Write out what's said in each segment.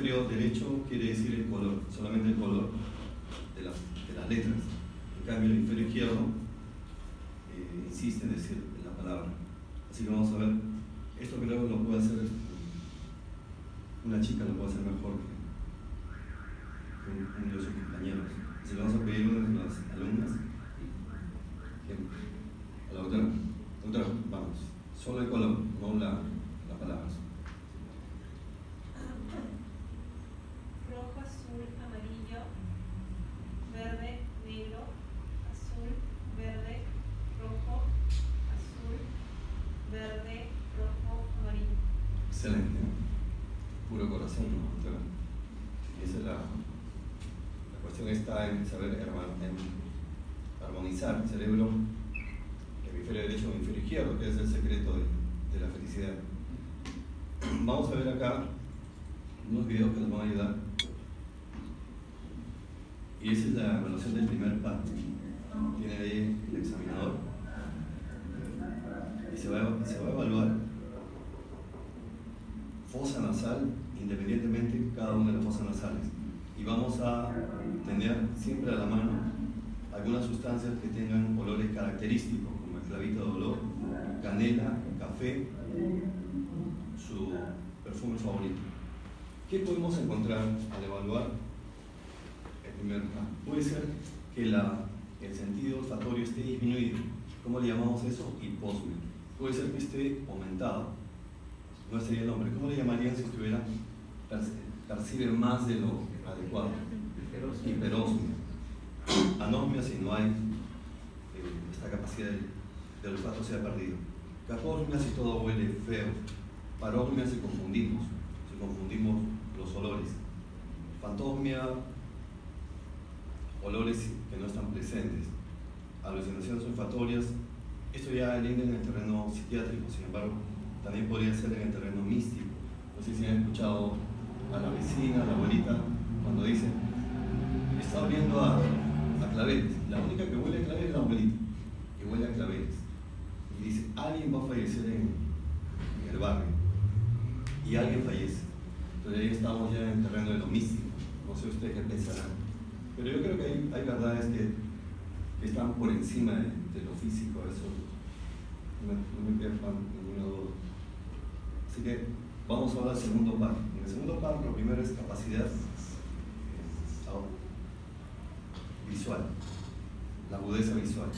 hemisferio derecho quiere decir el color, solamente el color de las letras. En cambio, el hemisferio izquierdo insiste en decir la palabra. Así que vamos a ver, esto creo que lo puede hacer una chica, lo puede hacer mejor que uno de sus compañeros. Así que vamos a pedir a una de las alumnas, a la doctora, vamos, solo el color, no la palabra. Rojo, azul, amarillo, verde, negro, azul, verde, rojo, azul, verde, rojo, amarillo. Excelente. Puro corazón, ¿no? Esa es la cuestión, está en saber armonizar el cerebro, el hemisferio derecho o el hemisferio izquierdo, que es el secreto de la felicidad. Vamos a ver acá unos videos que nos van a ayudar. Y esa es la evaluación del primer par. Tiene ahí el examinador. Y se va a evaluar fosa nasal, independientemente de cada una de las fosas nasales. Y vamos a tener siempre a la mano algunas sustancias que tengan olores característicos, como el clavito de olor, canela, café, su perfume favorito. ¿Qué podemos encontrar al evaluar el primer par? Puede ser que el sentido olfatorio esté disminuido. ¿Cómo le llamamos eso? Hiposmia. Puede ser que esté aumentado. No sería el nombre. ¿Cómo le llamarían si estuviera percibe más de lo adecuado? Hiperosmia. Anosmia si no hay esta capacidad del olfato se ha perdido. Caposmia si todo huele feo. Parosmia si confundimos los olores. Fantosmia, olores que no están presentes. Alucinaciones olfatorias, esto ya linda en el terreno psiquiátrico, sin embargo, también podría ser en el terreno místico. No sé si han escuchado a la vecina, a la abuelita, cuando dice, está oliendo a claveles. La única que huele a claveles es la abuelita, que huele a claveles. Y dice, alguien va a fallecer en el barrio. Y alguien fallece. Entonces ahí estamos ya en el terreno de lo místico. No sé ustedes qué pensarán. Pero yo creo que hay verdades que están por encima de lo físico. Eso no me queda ninguna duda. Así que vamos ahora al segundo par. En el segundo par lo primero es capacidad visual, la agudeza visual.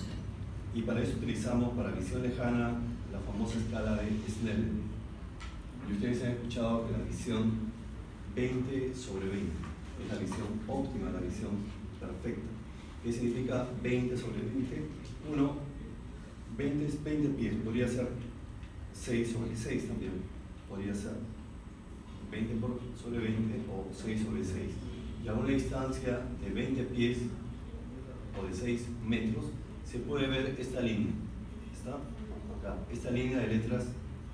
Y para eso utilizamos, para visión lejana, la famosa escala de Snellen. Y ustedes han escuchado que la visión 20/20 es la visión óptima, la visión perfecta. ¿Qué significa 20/20? 20 es 20 pies, podría ser 6/6 también, podría ser 20/20 o 6/6. Y a una distancia de 20 pies o de 6 metros se puede ver esta línea. ¿Está? Acá, esta línea de letras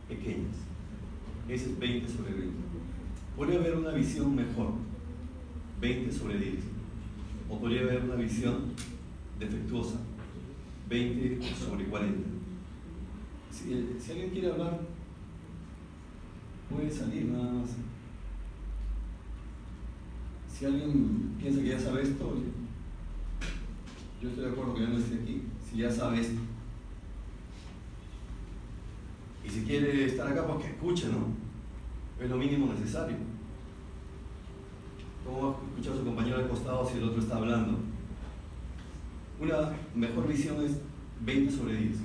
pequeñas. Ese es 20/20. Podría haber una visión mejor, 20/10. O podría haber una visión defectuosa, 20/40. Si alguien quiere hablar, puede salir nada más. Si alguien piensa que ya sabe esto, yo estoy de acuerdo que ya no esté aquí. Si ya sabe esto. Y si quiere estar acá, pues que escuche, ¿no? Es lo mínimo necesario. ¿Cómo va a escuchar a su compañero al costado si el otro está hablando? Una mejor visión es 20/10.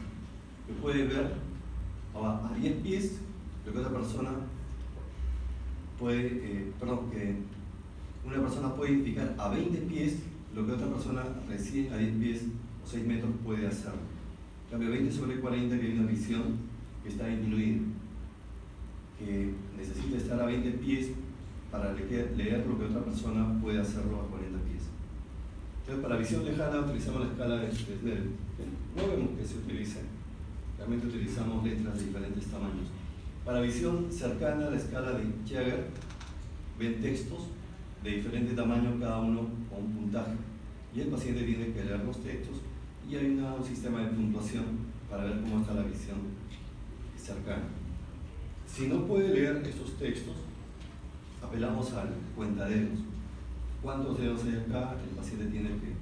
Que puede ver a 10 pies lo que otra persona puede, que una persona puede identificar a 20 pies lo que otra persona recién a 10 pies o 6 metros puede hacer. En cambio, 20/40 que hay una visión que está disminuida, que necesita estar a 20 pies para leer lo que otra persona puede hacerlo a 40 pies. Entonces, para visión lejana utilizamos la escala de Snellen. No vemos que se utilice, realmente utilizamos letras de diferentes tamaños. Para visión cercana, la escala de Jagger, ven textos de diferente tamaño, cada uno con un puntaje. Y el paciente tiene que leer los textos y hay un sistema de puntuación para ver cómo está la visión cercana. Si no puede leer estos textos, apelamos al cuentadedos. ¿Cuántos dedos hay acá? El paciente tiene que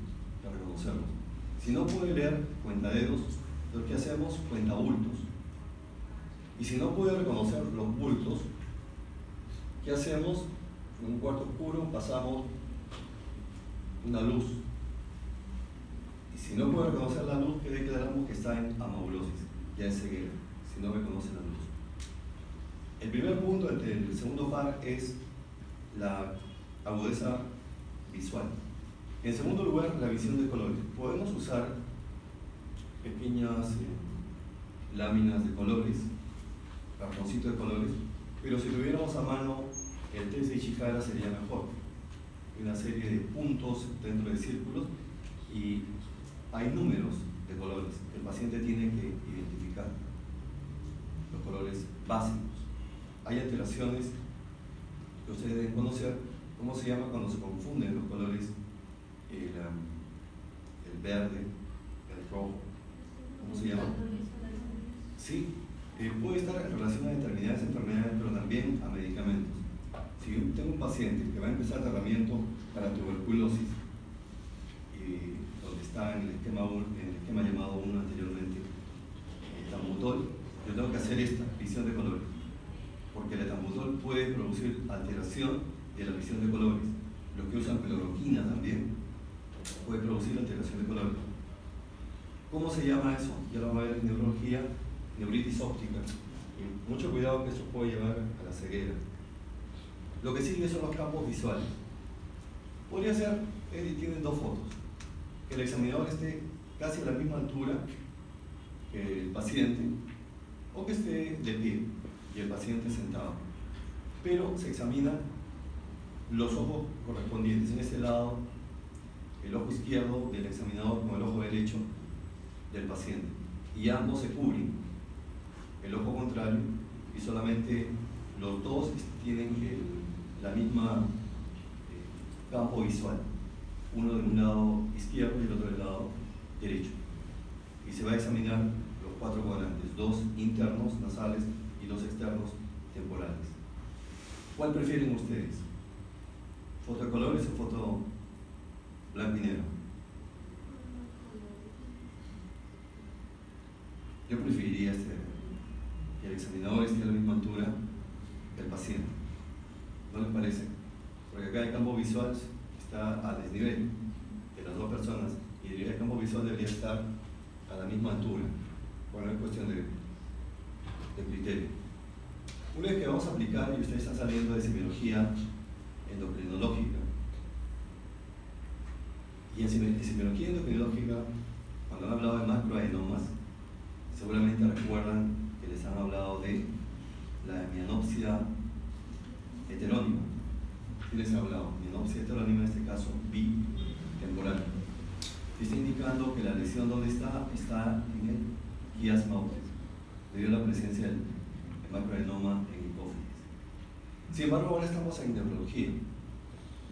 reconocerlos. Si no puede leer cuentadedos, lo que hacemos cuenta bultos. Y si no puede reconocer los bultos, ¿qué hacemos? En un cuarto oscuro pasamos una luz. Y si no puede reconocer la luz, ¿qué declaramos? Que está en amaulosis, ya es ceguera, si no reconoce la luz. El primer punto entre el segundo par es la agudeza visual. En segundo lugar, la visión de colores. Podemos usar pequeñas láminas de colores, cartoncito de colores, pero si tuviéramos a mano el test de Ishihara sería mejor. Una serie de puntos dentro de círculos y hay números de colores que el paciente tiene que identificar, los colores básicos. Hay alteraciones que ustedes deben conocer. ¿Cómo se llama cuando se confunden los colores? El verde, el rojo. ¿Cómo se llama? Sí, puede estar en relación a determinadas enfermedades, pero también a medicamentos. Si yo tengo un paciente que va a empezar tratamiento para tuberculosis, donde está en el esquema llamado 1 anteriormente, etambutol, yo tengo que hacer esta visión de colores, porque el etambutol puede producir alteración de la visión de colores. Los que usan cloroquina también puede producir alteración de colores. ¿Cómo se llama eso? Ya lo vamos a ver en neurología, neuritis óptica. Y mucho cuidado que eso puede llevar a la ceguera. Lo que sigue son los campos visuales. Podría ser, tienen dos fotos, que el examinador esté casi a la misma altura que el paciente, o que esté de pie y el paciente sentado. Pero se examinan los ojos correspondientes. En este lado, el ojo izquierdo del examinador con el ojo derecho del paciente. Y ambos se cubren, el ojo contrario, y solamente los dos tienen la misma campo visual. Uno de un lado izquierdo y el otro del lado derecho. Y se va a examinar los 4 cuadrantes, 2 internos nasales y 2 externos temporales. ¿Cuál prefieren ustedes? ¿Foto de colores o foto blanco y negro? Yo preferiría que el examinador esté a la misma altura que el paciente. ¿No les parece? Porque acá el campo visual está a desnivel de las dos personas y el campo visual debería estar a la misma altura. Bueno, es cuestión de criterio. Una vez que vamos a aplicar, y ustedes están saliendo de semiología endocrinológica, y en semiología endocrinológica, cuando han hablado de macroadenomas, seguramente recuerdan que les han hablado de la hemianopsia heterónima. ¿Qué les ha hablado? Hemianopsia heterónima, en este caso bitemporal. Está indicando que la lesión, ¿dónde está? Está en el quiasma óptico, debido a la presencia del macroadenoma en hipófisis. Sin embargo, ahora estamos en neurología.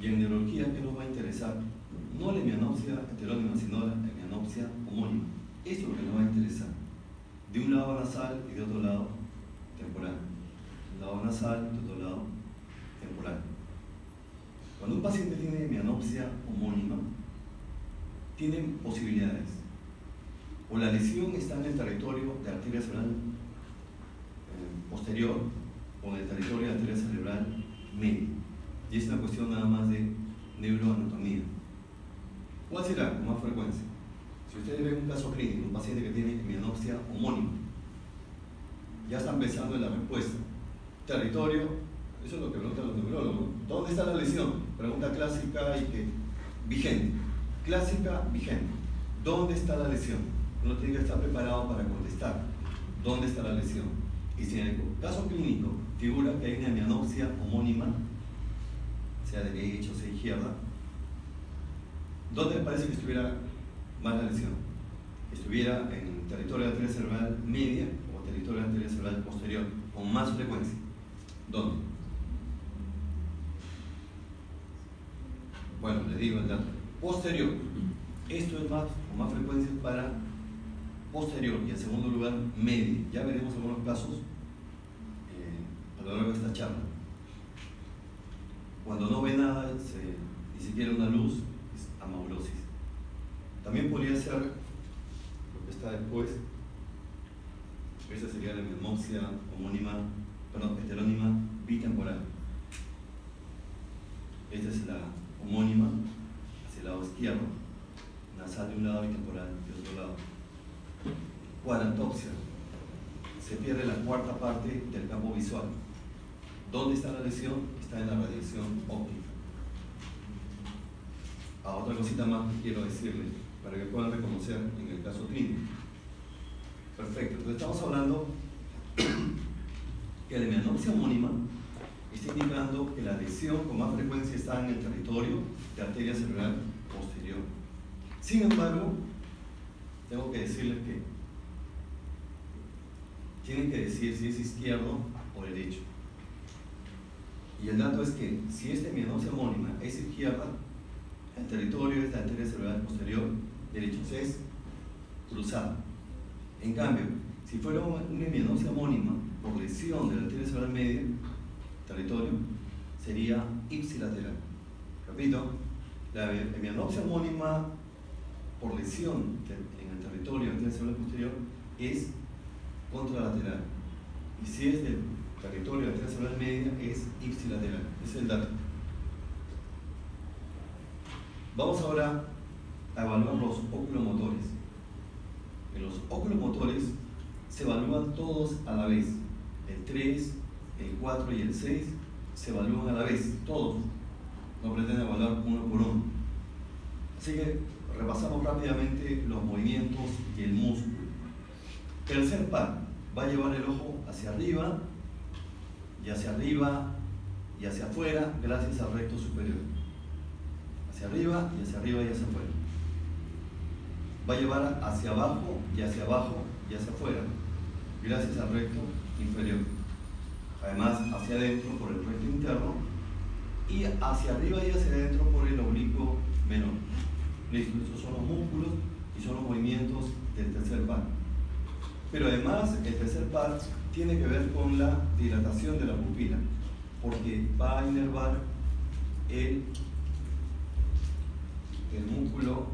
Y en neurología, ¿qué nos va a interesar? No la hemianopsia heterónima, sino la hemianopsia homónima. Esto es lo que nos va a interesar. De un lado nasal y de otro lado temporal. De un lado nasal y de otro lado temporal. Cuando un paciente tiene hemianopsia homónima, tienen posibilidades. O la lesión está en el territorio de arteria cerebral posterior o en el territorio de arteria cerebral media. Y es una cuestión nada más de neuroanatomía. ¿Cuál será con más frecuencia? Si ustedes ven un caso clínico, un paciente que tiene hemianopsia homónima, ya están pensando en la respuesta. Territorio, eso es lo que preguntan los neurólogos. ¿Dónde está la lesión? Pregunta clásica y que vigente. Clásica, vigente. ¿Dónde está la lesión? Uno tiene que estar preparado para contestar. ¿Dónde está la lesión? Y si en el caso clínico figura que hay una hemianopsia homónima, sea derecha o sea izquierda, ¿dónde le parece que estuviera más la lesión? Que estuviera en el territorio de la arteria cerebral media o territorio de la arteria cerebral posterior, con más frecuencia. ¿Dónde? Bueno, les digo el dato. Posterior. Esto es más, con más frecuencia para posterior y en segundo lugar media. Ya veremos algunos casos a lo largo de esta charla. Cuando no ve nada, ni siquiera una luz, es amaurosis. También podría ser lo que está después. Esa sería la menomopsia heterónima bitemporal. Esta es la homónima hacia el lado izquierdo, nasal de un lado y temporal de otro lado. Cuadrantopsia. Se pierde la cuarta parte del campo visual. ¿Dónde está la lesión? Está en la radiación óptica. Otra cosita más que quiero decirles para que puedan reconocer en el caso clínico. Perfecto, entonces estamos hablando que la melanopsia homónima está indicando que la lesión con más frecuencia está en el territorio de arteria cerebral posterior. Sin embargo, tengo que decirles que tienen que decir si es izquierdo o derecho. Y el dato es que si esta melanopsia homónima es izquierda, el territorio es la arteria cerebral posterior derecho, es cruzada. En cambio, si fuera una melanopsia homónima por lesión de la arteria cerebral media, territorio, sería ipsilateral. Repito, la melanopsia homónima por lesión en el territorio de la arteria cerebral posterior es contralateral. Y si es del territorio de la arteria cerebral media, es ipsilateral. Ese es el dato. Vamos ahora a evaluar los oculomotores. En los oculomotores se evalúan todos a la vez. El 3, el 4 y el 6 se evalúan a la vez, todos. No pretenden evaluar uno por uno. Así que repasamos rápidamente los movimientos y el músculo. Tercer par, va a llevar el ojo hacia arriba y hacia afuera gracias al recto superior. Hacia arriba y hacia arriba y hacia afuera. Va a llevar hacia abajo y hacia afuera gracias al recto inferior. Además hacia adentro por el recto interno y hacia arriba y hacia adentro por el oblicuo menor. Listo, esos son los músculos y son los movimientos del tercer par. Pero además el tercer par tiene que ver con la dilatación de la pupila, porque va a inervar el músculo,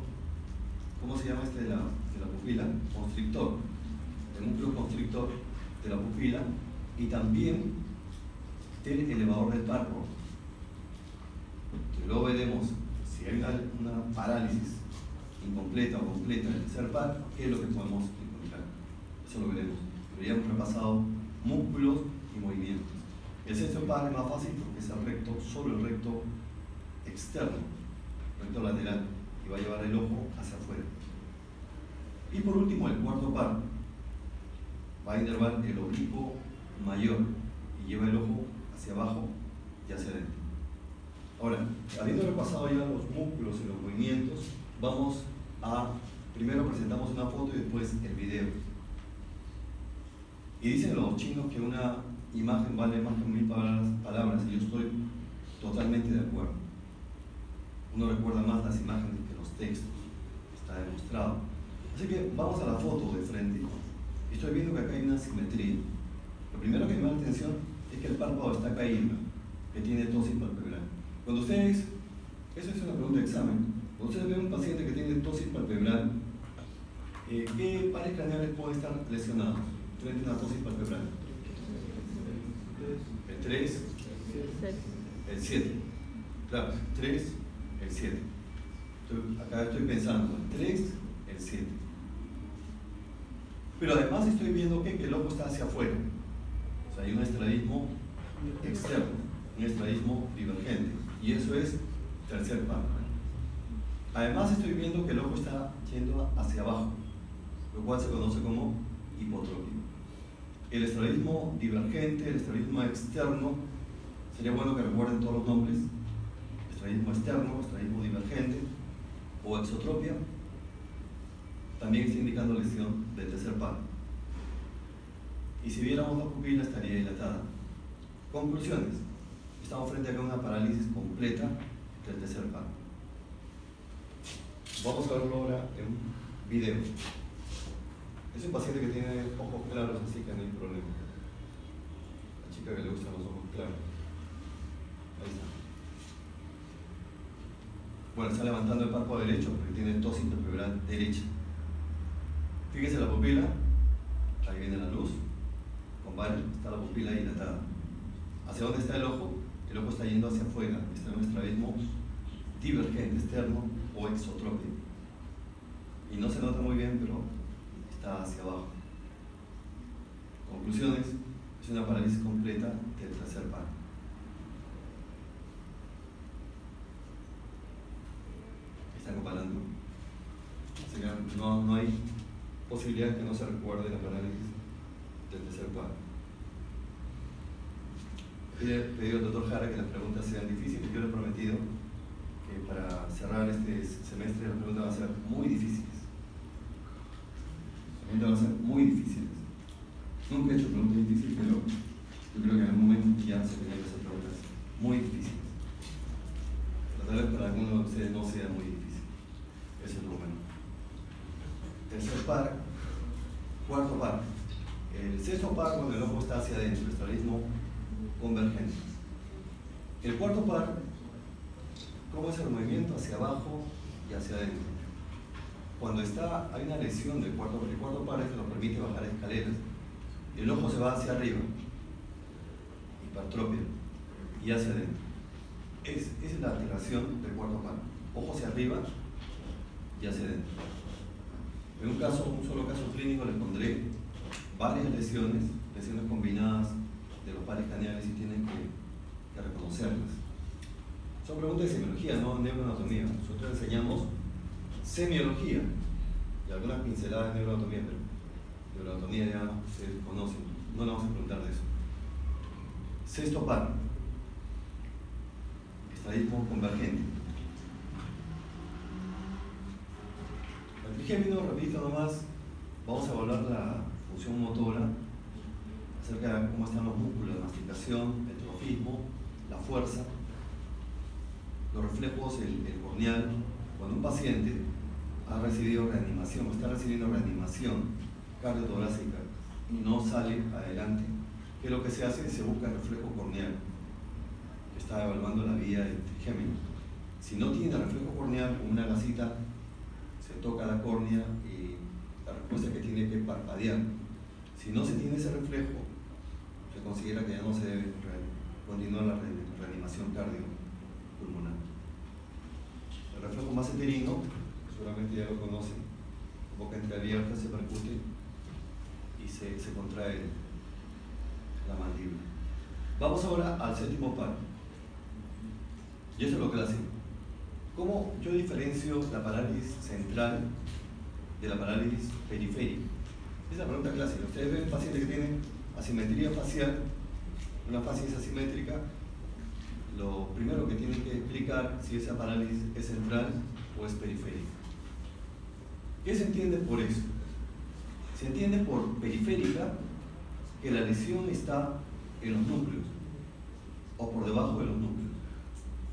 ¿cómo se llama de la pupila? Constrictor. El músculo constrictor de la pupila y también del elevador del párpado. Luego veremos si hay una parálisis incompleta o completa en el tercer par, qué es lo que podemos encontrar. Eso lo veremos. Pero ya hemos repasado músculos y movimientos. El sexto par es más fácil porque es el recto, solo el recto externo, recto lateral, y va a llevar el ojo hacia afuera. Y por último, el cuarto par va a inervar el oblicuo mayor y lleva el ojo hacia abajo y hacia adentro. Ahora, habiendo repasado ya los músculos y los movimientos, vamos a, primero presentamos una foto y después el video. Y dicen los chinos que una imagen vale más que 1000 palabras, y yo estoy totalmente de acuerdo. Uno recuerda más las imágenes que los textos, está demostrado. Así que vamos a la foto de frente. Estoy viendo que acá hay una simetría. Lo primero que me da la atención es que el párpado está caído, que tiene tosis palpebral. Cuando ustedes, eso es una pregunta de examen, cuando ustedes ven un paciente que tiene tosis palpebral, ¿qué pares craneales pueden estar lesionados frente a una tosis palpebral? El 3, el 7. Claro, 3, el 7. Acá estoy pensando, el 3, el 7. Pero además estoy viendo que el ojo está hacia afuera. O sea, hay un estrabismo externo, un estrabismo divergente. Y eso es tercer par. Además estoy viendo que el ojo está yendo hacia abajo, lo cual se conoce como hipotrópico. El estrabismo divergente, el estrabismo externo, sería bueno que recuerden todos los nombres. Estrabismo externo, estrabismo divergente o exotropia, también está indicando lesión del tercer par. Y si viéramos la pupila estaría dilatada. Conclusiones. Estamos frente a una parálisis completa del tercer par. Vamos a verlo ahora en un video. Es un paciente que tiene ojos claros, así que no hay problema. La chica que le gustan los ojos claros. Ahí está. Bueno, está levantando el párpado derecho porque tiene tos interfemoral derecha. Fíjese la pupila, ahí viene la luz. Compare, está la pupila dilatada. ¿Hacia dónde está el ojo? El ojo está yendo hacia afuera, está en un estrabismo divergente externo o exotrópico. Y no se nota muy bien, pero está hacia abajo. Conclusiones, es una parálisis completa del tercer par. Están comparando. Así que no hay posibilidad de que no se recuerde la parálisis del tercer par. He pedido al doctor Jara que las preguntas sean difíciles. Yo le he prometido que para cerrar este semestre las preguntas van a ser muy difíciles. Las preguntas van a ser muy difíciles. Nunca he hecho preguntas difíciles, pero yo creo que en algún momento ya se tenían que hacer preguntas muy difíciles. Pero tal vez para algunos de ustedes no sea muy difícil. Eso es lo bueno. Tercer par, cuarto par. El sexto par, cuando el ojo está hacia adentro, el estrabismo convergente. El cuarto par, ¿cómo es el movimiento hacia abajo y hacia adentro? Cuando hay una lesión del cuarto par, el cuarto par es que nos permite bajar escaleras, el ojo se va hacia arriba, hipertropia, y hacia adentro. Esa es la alteración del cuarto par, ojo hacia arriba y hacia adentro. En un solo caso clínico les pondré varias lesiones combinadas de los pares craneales y tienen que reconocerlas. Son preguntas de semiología, no neuroanatomía. Nosotros enseñamos semiología y algunas pinceladas de neuroanatomía, pero neuroanatomía ya ustedes conocen, no le vamos a preguntar de eso. Sexto par, estrabismo convergente. El trigémino, repito nomás, vamos a evaluar la función motora acerca de cómo están los músculos de masticación, el trofismo, la fuerza, los reflejos, el corneal. Cuando un paciente ha recibido reanimación, está recibiendo reanimación cardiotorácica y no sale adelante, ¿qué es lo que se hace? Se busca el reflejo corneal, que está evaluando la vía del trigémino. Si no tiene el reflejo corneal, con una gasita se toca la córnea y la respuesta es que tiene que parpadear. Si no se tiene ese reflejo, se considera que ya no se debe continuar la reanimación cardiopulmonar. El reflejo más uterino, seguramente ya lo conocen, boca entreabierta, se percute y se contrae la mandíbula. Vamos ahora al séptimo par. Y eso es lo clásico. ¿Cómo yo diferencio la parálisis central de la parálisis periférica? Esa es la pregunta clásica. Ustedes ven pacientes que tienen asimetría facial, una facies asimétrica, lo primero que tienen que explicar si esa parálisis es central o es periférica. ¿Qué se entiende por eso? Se entiende por periférica que la lesión está en los núcleos o por debajo de los núcleos.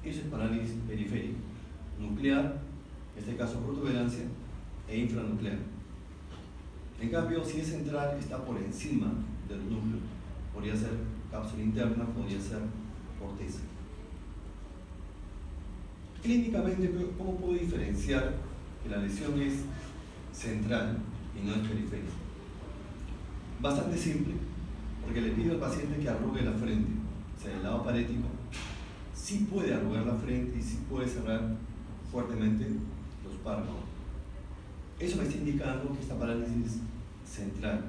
Eso es parálisis periférica. Nuclear, en este caso protuberancia, e infranuclear. En cambio, si es central, está por encima del núcleo. Podría ser cápsula interna, podría ser corteza. Clínicamente, ¿cómo puedo diferenciar que la lesión es central y no es periférica? Bastante simple, porque le pido al paciente que arrugue la frente. O sea, el lado parético sí puede arrugar la frente y sí puede cerrar fuertemente los párpados. Eso me está indicando que esta parálisis es central.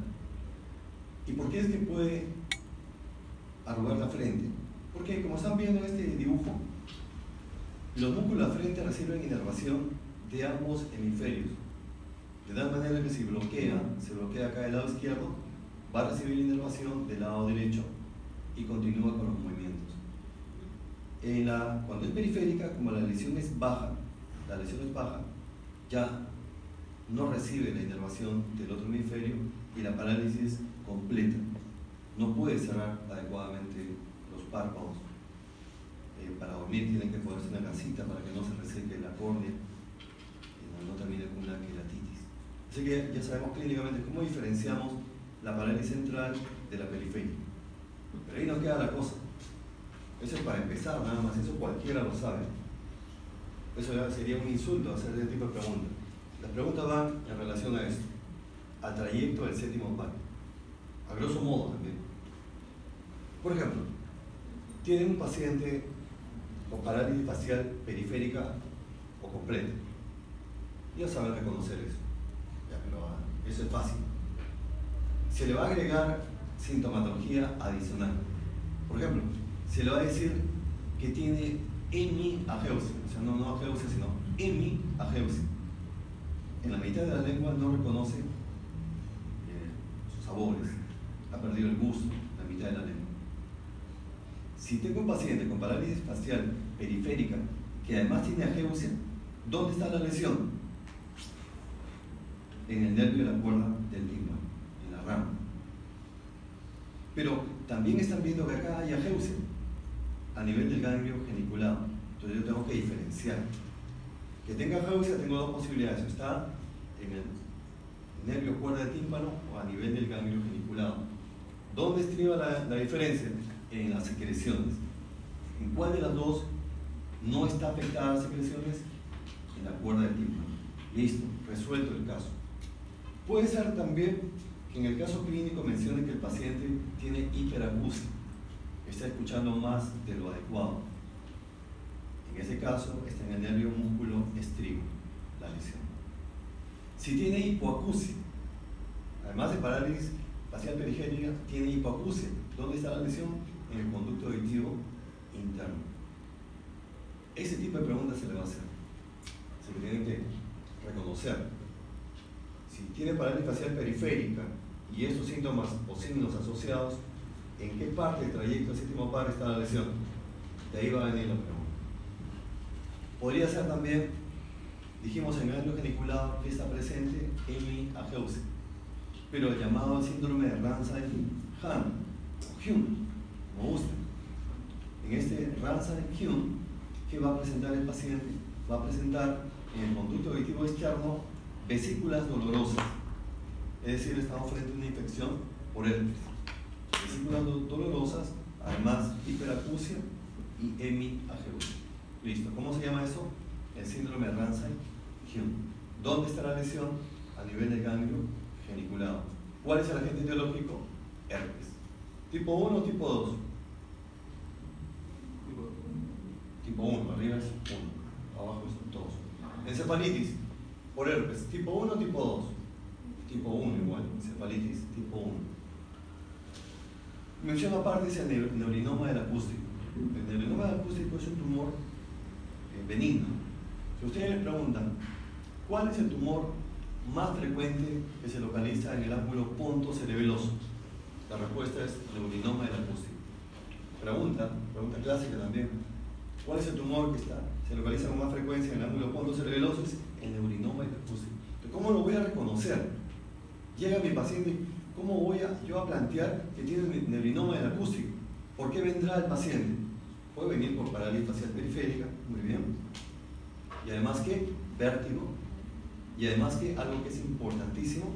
¿Y por qué es que puede arrugar la frente? Porque, como están viendo en este dibujo, los músculos de la frente reciben inervación de ambos hemisferios. De tal manera que si se bloquea acá del lado izquierdo, va a recibir inervación del lado derecho y continúa con los movimientos. Cuando es periférica, como la lesión es baja, ya no recibe la inervación del otro hemisferio y la parálisis completa. No puede cerrar adecuadamente los párpados. Para dormir tienen que ponerse una gasita para que no se reseque la córnea y no termine con una queratitis. Así que ya sabemos clínicamente cómo diferenciamos la parálisis central de la periférica. Pero ahí nos queda la cosa. Eso es para empezar nada más, eso cualquiera lo sabe. Eso ya sería un insulto hacer ese tipo de preguntas. Las preguntas van en relación a esto, al trayecto del séptimo par, a grosso modo también. Por ejemplo, tienen un paciente con parálisis facial periférica o completa. Ya saben reconocer eso. Ya, pero eso es fácil. Se le va a agregar sintomatología adicional. Por ejemplo, se le va a decir que tiene hemiageusia, o sea, no ageusia, sino hemiageusia. En la mitad de la lengua no reconoce sus sabores, ha perdido el gusto, la mitad de la lengua. Si tengo un paciente con parálisis facial periférica que además tiene ageusia, ¿dónde está la lesión? En el nervio de la cuerda del tímpano, en la rama. Pero también están viendo que acá hay ageusia a nivel del ganglio geniculado. Entonces yo tengo que diferenciar. Que tenga ageusia tengo dos posibilidades. Está en el nervio cuerda del tímpano o a nivel del ganglio geniculado. ¿Dónde estriba la diferencia? En las secreciones. ¿En cuál de las dos no está afectada las secreciones? En la cuerda del tímpano. Listo, resuelto el caso. Puede ser también que en el caso clínico mencione que el paciente tiene hiperacusia, está escuchando más de lo adecuado. En ese caso está en el nervio músculo estribo, la lesión. Si tiene hipoacusia, además de parálisis facial periférica, tiene hipoacusia. ¿Dónde está la lesión? En el conducto auditivo interno. Ese tipo de preguntas se le va a hacer. Se le tienen que reconocer. Si tiene parálisis facial periférica y estos síntomas o signos asociados, ¿en qué parte del trayecto del séptimo par está la lesión? De ahí va a venir la pregunta. Podría ser también, dijimos en el ganglio geniculado que está presente hemiageusia, pero el llamado síndrome de Ramsay-Hunt o Hunt, como gusta. En este Ramsay-Hunt, ¿qué va a presentar el paciente? Va a presentar en el conducto auditivo externo vesículas dolorosas, es decir, estamos frente a una infección por herpes. Vesículas dolorosas, además hiperacusia y hemiageusia. Listo. ¿Cómo se llama eso? El síndrome de Ramsay-Hunt. ¿Dónde está la lesión? A nivel del ganglio geniculado. ¿Cuál es el agente etiológico? Herpes. ¿Tipo 1 o tipo 2? Tipo 1, arriba es 1, abajo es 2. Encefalitis por herpes, ¿tipo 1 o tipo 2? Tipo 1 igual, encefalitis tipo 1. Mención aparte es el neurinoma del acústico. El neurinoma del acústico es un tumor benigno. Si ustedes le preguntan, ¿cuál es el tumor más frecuente que se localiza en el ángulo pontocerebeloso? La respuesta es neurinoma del acústico. Pregunta clásica también. ¿Cuál es el tumor que se localiza con más frecuencia en el ángulo pontocerebeloso? Es el neurinoma del acústico. ¿Cómo lo voy a reconocer? Llega mi paciente, ¿cómo voy yo a plantear que tiene neurinoma del acústico? ¿Por qué vendrá el paciente? Puede venir por parálisis facial periférica, muy bien. Y además que vértigo. Y además que algo que es importantísimo,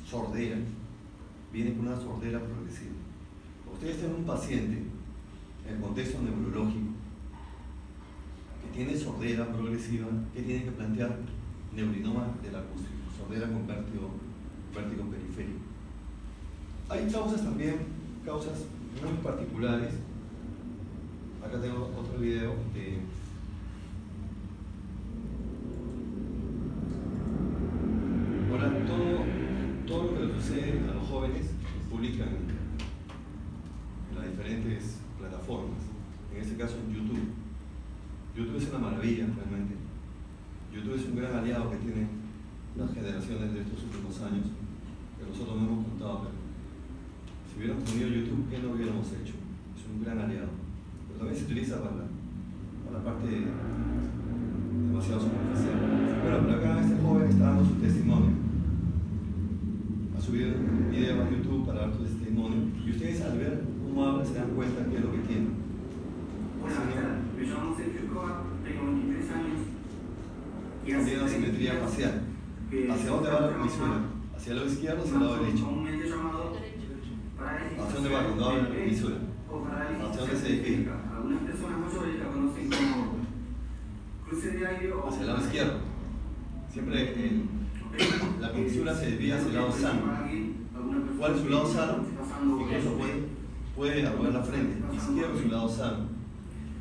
sordera. Viene con una sordera progresiva. Ustedes tienen un paciente en el contexto neurológico que tiene sordera progresiva, que tiene que plantear neurinoma del acústico, sordera con vértigo periférico. Hay causas también, causas muy particulares. Acá tengo otro video de ahora todo lo que le sucede a los jóvenes se publica en las diferentes plataformas, en este caso en YouTube. YouTube es una maravilla realmente. YouTube es un gran aliado que tienen las generaciones de estos últimos años, que nosotros no hemos contado, pero si hubiéramos tenido YouTube, ¿qué no hubiéramos hecho? Es un gran aliado, pero también se utiliza para la parte demasiado superficial. Bueno, pero acá este joven está dando su testimonio. Ha subido un video a YouTube para dar su testimonio, y ustedes al ver cómo habla se dan cuenta qué es lo que tiene. Hola, me llamo Sergio Escobar, tengo 23 años. Tiene una simetría facial. ¿Hacia dónde va la comisura? ¿Hacia el lado izquierdo o hacia el lado derecho? ¿Hacia dónde va cuando habla la comisura? ¿Hacia dónde se despliega? Algunas personas mayores la conocen como hacia el lado izquierdo. Siempre la comisura se desvía hacia el lado sano. ¿Cuál es su lado sano? Incluso puede arrugar la frente. Izquierdo es su lado sano.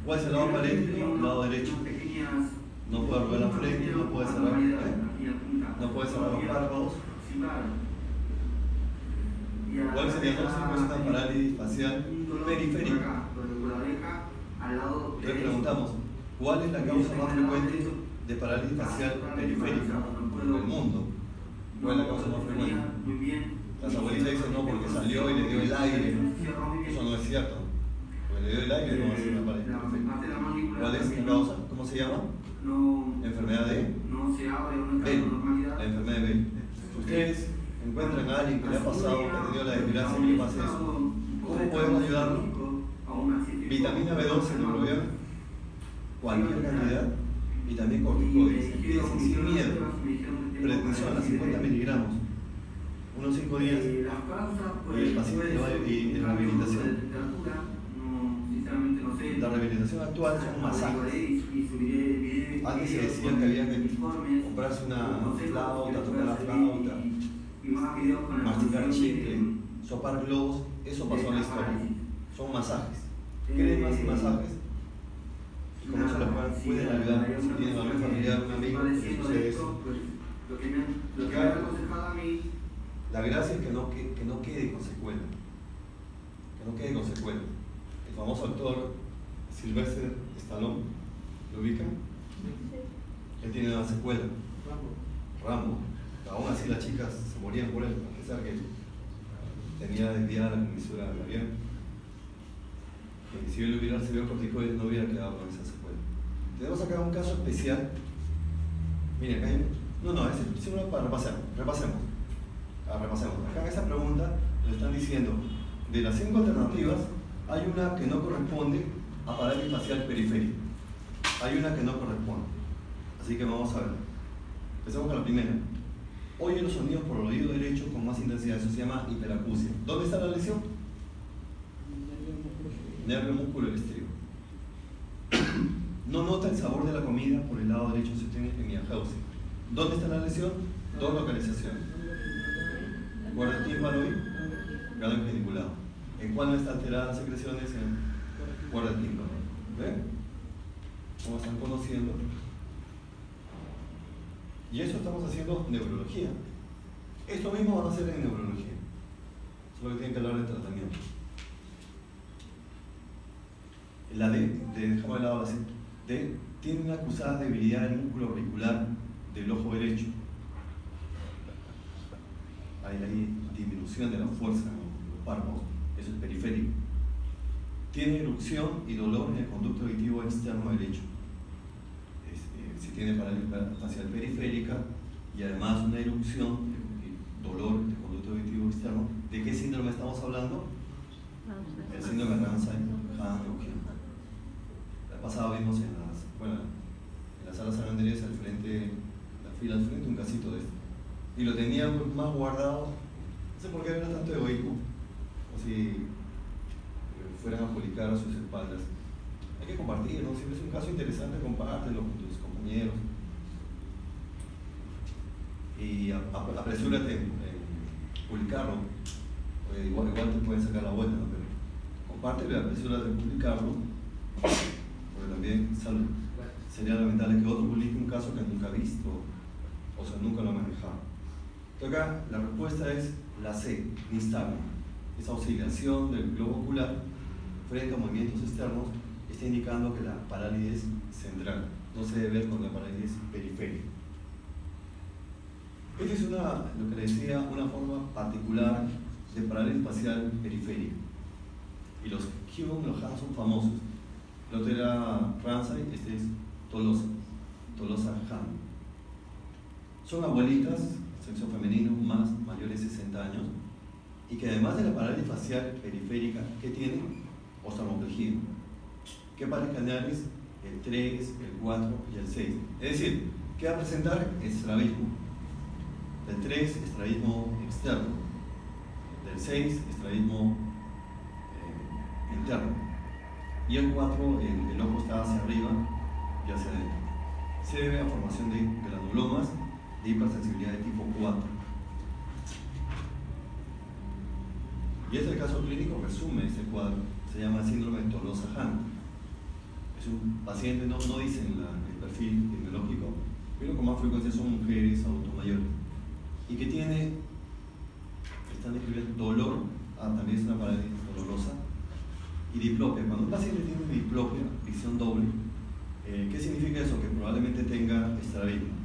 ¿Cuál es el lado paréntico? El lado derecho. No puede arrugar la frente, no puede cerrar los párpados. ¿Cuál es el diagnóstico? Es una parálisis facial periférica. Entonces preguntamos, ¿cuál es la causa más frecuente de parálisis facial periférica en el mundo? ¿Cuál es la causa más frecuente? Las abuelitas dicen no, porque salió y le dio el aire. Eso no es cierto. Porque le dio el aire no va a ser una parálisis periférica. ¿Cuál es la causa? ¿Cómo se llama? Enfermedad de Bell. La enfermedad de Bell. Ustedes encuentran a alguien que le ha pasado, que ha tenido la desgracia que le pase eso, ¿cómo podemos ayudarlo? Vitamina B12 en neurobión, cualquier cantidad, y también corticoides. Empiecen sin miedo. Prednisona, 50 miligramos. Unos 5 días, y el paciente va y en rehabilitación. La rehabilitación actual son masajes. Antes se decía que había que comprarse una flauta, tocar la flauta, masticar chicle, sopar globos. Eso pasó en la historia. Son masajes, cremas y masajes. Y con eso les pueden ayudar. Si tienen algún familiar, un amigo, que sucede eso. La gracia es que no quede con secuela. Que no quede con secuela. El famoso actor Sylvester Stallone, ¿lo ubican? Él tiene una secuela. Rambo. Aún así las chicas se morían por él, a pesar que tenía desviada la comisura del avión. Y si él hubiera recibido corticoides no hubiera quedado con esa secuela. Tenemos acá un caso especial. Miren, acá hay... es solo para repasemos. Acá en esa pregunta le están diciendo, de las 5 alternativas, hay una que no corresponde a parálisis facial periférica. Hay una que no corresponde. Así que vamos a ver. Empecemos con la primera. Oye los sonidos por el oído derecho con más intensidad. Eso se llama hiperacusia. ¿Dónde está la lesión? Nervio músculo estribo. No nota el sabor de la comida por el lado derecho si tiene hemiangiopsia. ¿Dónde está la lesión? 2 localizaciones. Guarda tímpano y gano geniculado. ¿En cuál no está alterada las secreciones? En guarda tímpano. ¿Ven? Como están conociendo. Y eso estamos haciendo neurología. Esto mismo van a hacer en neurología. Solo que tienen que hablar de tratamiento. La dejamos de lado así. D tiene una acusada debilidad del músculo auricular del ojo derecho. Hay disminución de la fuerza en los párpados. Eso es periférico. Tiene erupción y dolor en el conducto auditivo externo derecho. Si tiene parálisis facial periférica y además una erupción y dolor del conducto auditivo externo, ¿de qué síndrome estamos hablando? El síndrome de Ramsay-Hunt. La pasada vimos en las salas San al frente, la fila al frente, un casito de esto. Y lo tenía más guardado, no sé por qué había tanto egoísmo, como si fueran a publicar a sus espaldas. Hay que compartirlo, si es un caso interesante, compártelo con tus compañeros. Y apresúrate en publicarlo, igual te pueden sacar la vuelta, ¿no? Pero compártelo y apresúrate en publicarlo, porque también sería lamentable que otro publique un caso que nunca ha visto, o sea, nunca lo ha manejado. Entonces acá la respuesta es la C, nistagmo. Esa oscilación del globo ocular frente a movimientos externos está indicando que la parálisis central no se debe ver con la parálisis periférica. Esta es lo que le decía, una forma particular de parálisis facial periférica. Y los Hume, los Hahn son famosos. El otro era Ramsay, este es Tolosa Hahn. Son abuelitas, sexo femenino, mayores de 60 años, y que además de la parálisis facial periférica, ¿qué tienen? Oftalmoplegia. ¿Qué pares canales? El 3, el 4 y el 6. Es decir, ¿qué va a presentar? Estrabismo. Del 3, estrabismo externo. Del 6, estrabismo interno. Y el 4, el ojo está hacia arriba y hacia adentro. Se resume este cuadro, se llama síndrome de Tolosa-Hahn. Es un paciente, no dice en el perfil epidemiológico, pero con más frecuencia son mujeres adultos mayores. Y que tiene, están describiendo dolor, también es una parálisis dolorosa, y diplopia. Cuando un paciente tiene diplopia, visión doble, ¿qué significa eso? Que probablemente tenga estrabismo.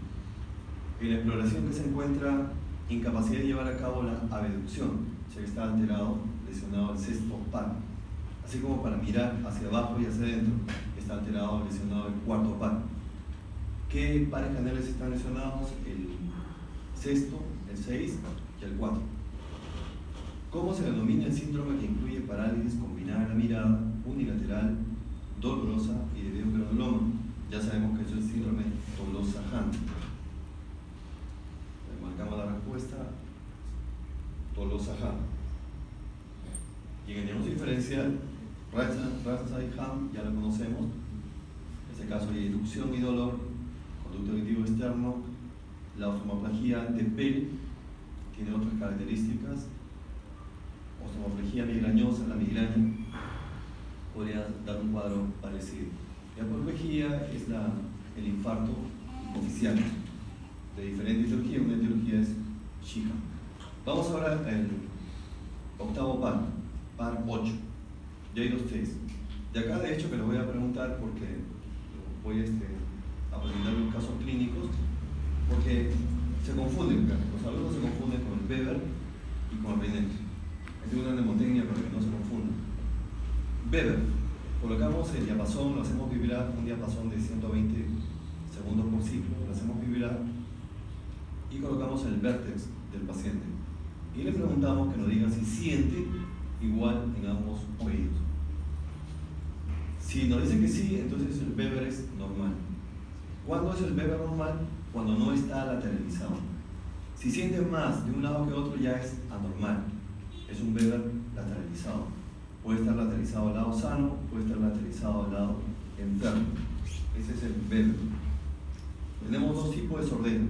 En la exploración que se encuentra incapacidad de llevar a cabo la abducción, ya que está alterado, lesionado el sexto par. Así como para mirar hacia abajo y hacia adentro, está alterado, lesionado el cuarto par. ¿Qué pares canales están lesionados? El sexto, el 6 y el 4. ¿Cómo se denomina el síndrome que incluye parálisis combinada de la mirada, unilateral, dolorosa y de videogranuloma? Ya sabemos que eso es síndrome Tolosa-Hahn. Marcamos la respuesta, Tolosa-Hahn. Y en el diagnóstico diferencial, Ramsay-Hahn, ya lo conocemos. En este caso hay inducción y dolor, conducto auditivo externo, la oftalmoplegia de Pell tiene otras características, oftalmoplegia migrañosa, la migraña podría dar un cuadro parecido. La apoplejía es el infarto oficial de diferente etiología, una etiología es chica. Vamos ahora al octavo par 8. Ya hay 2 test. De acá, de hecho, que lo voy a preguntar porque voy a presentar los casos clínicos, porque se confunden, los alumnos se confunden con el Weber y con el Rinet. Es una mnemotecnia para que no se confundan. Weber, colocamos el diapasón, lo hacemos vibrar, un diapasón de 120 segundos por ciclo, lo hacemos vibrar y colocamos el vértex del paciente. Y le preguntamos que nos diga si siente igual en ambos oídos. Si nos dice que sí, entonces el Weber es normal. ¿Cuándo es el Weber normal? Cuando no está lateralizado. Si siente más de un lado que otro, ya es anormal. Es un Weber lateralizado. Puede estar lateralizado al lado sano, puede estar lateralizado al lado enfermo. Ese es el Weber. Tenemos 2 tipos de sordera: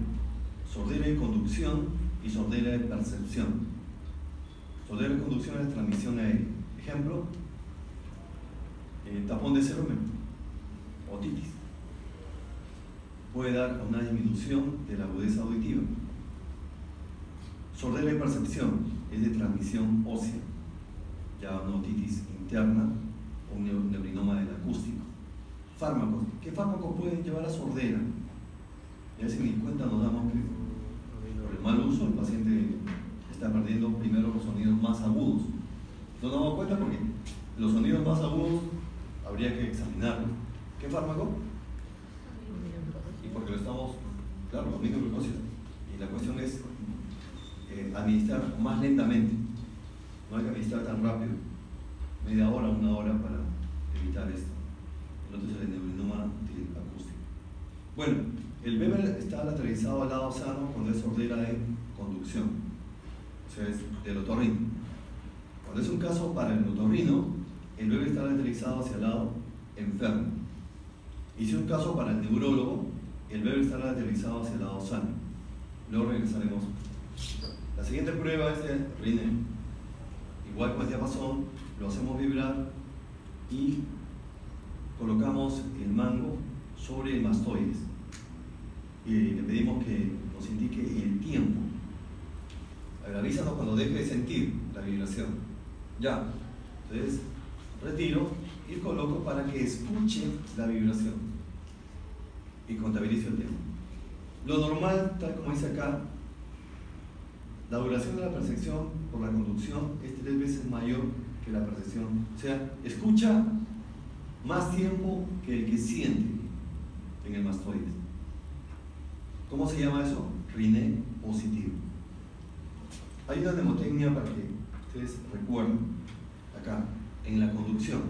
sordera de conducción y sordera de percepción. Sordera de conducción es transmisión aérea. Ejemplo, tapón de cerumen, otitis. Puede dar una disminución de la agudeza auditiva. Sordera de percepción es de transmisión ósea, ya una otitis interna o un neurinoma del acústico. Fármacos. ¿Qué fármacos pueden llevar a sordera? Ya si ni cuenta nos damos que por el mal uso el paciente está perdiendo primero los sonidos más agudos. No nos damos cuenta porque los sonidos más agudos habría que examinarlos. ¿Qué fármaco? Y porque lo estamos, claro, aminoglucósidos. Y la cuestión es administrar más lentamente. No hay que administrar tan rápido. Media hora, 1 hora para evitar esto. El otro es el neurinoma del acústico. Bueno, el Weber está lateralizado al lado sano cuando es sordera de conducción. O sea, es del otorrino. Cuando es un caso para el otorrino, el Weber está lateralizado hacia el lado enfermo. Y si es un caso para el neurólogo, el Weber está lateralizado hacia el lado sano. Luego regresaremos. La siguiente prueba es de Rinet. Igual con el diapasón, lo hacemos vibrar y colocamos el mango sobre el mastoides. Y le pedimos que nos indique el tiempo. A ver, avísanos cuando deje de sentir la vibración. Ya. Entonces, retiro y coloco para que escuche la vibración y contabilice el tiempo. Lo normal, tal como dice acá, la duración de la percepción por la conducción es 3 veces mayor que la percepción. O sea, escucha más tiempo que el que siente en el mastoides. ¿Cómo se llama eso? Rinet positivo. Hay una mnemotecnia para que ustedes recuerden. Acá, en la conducción,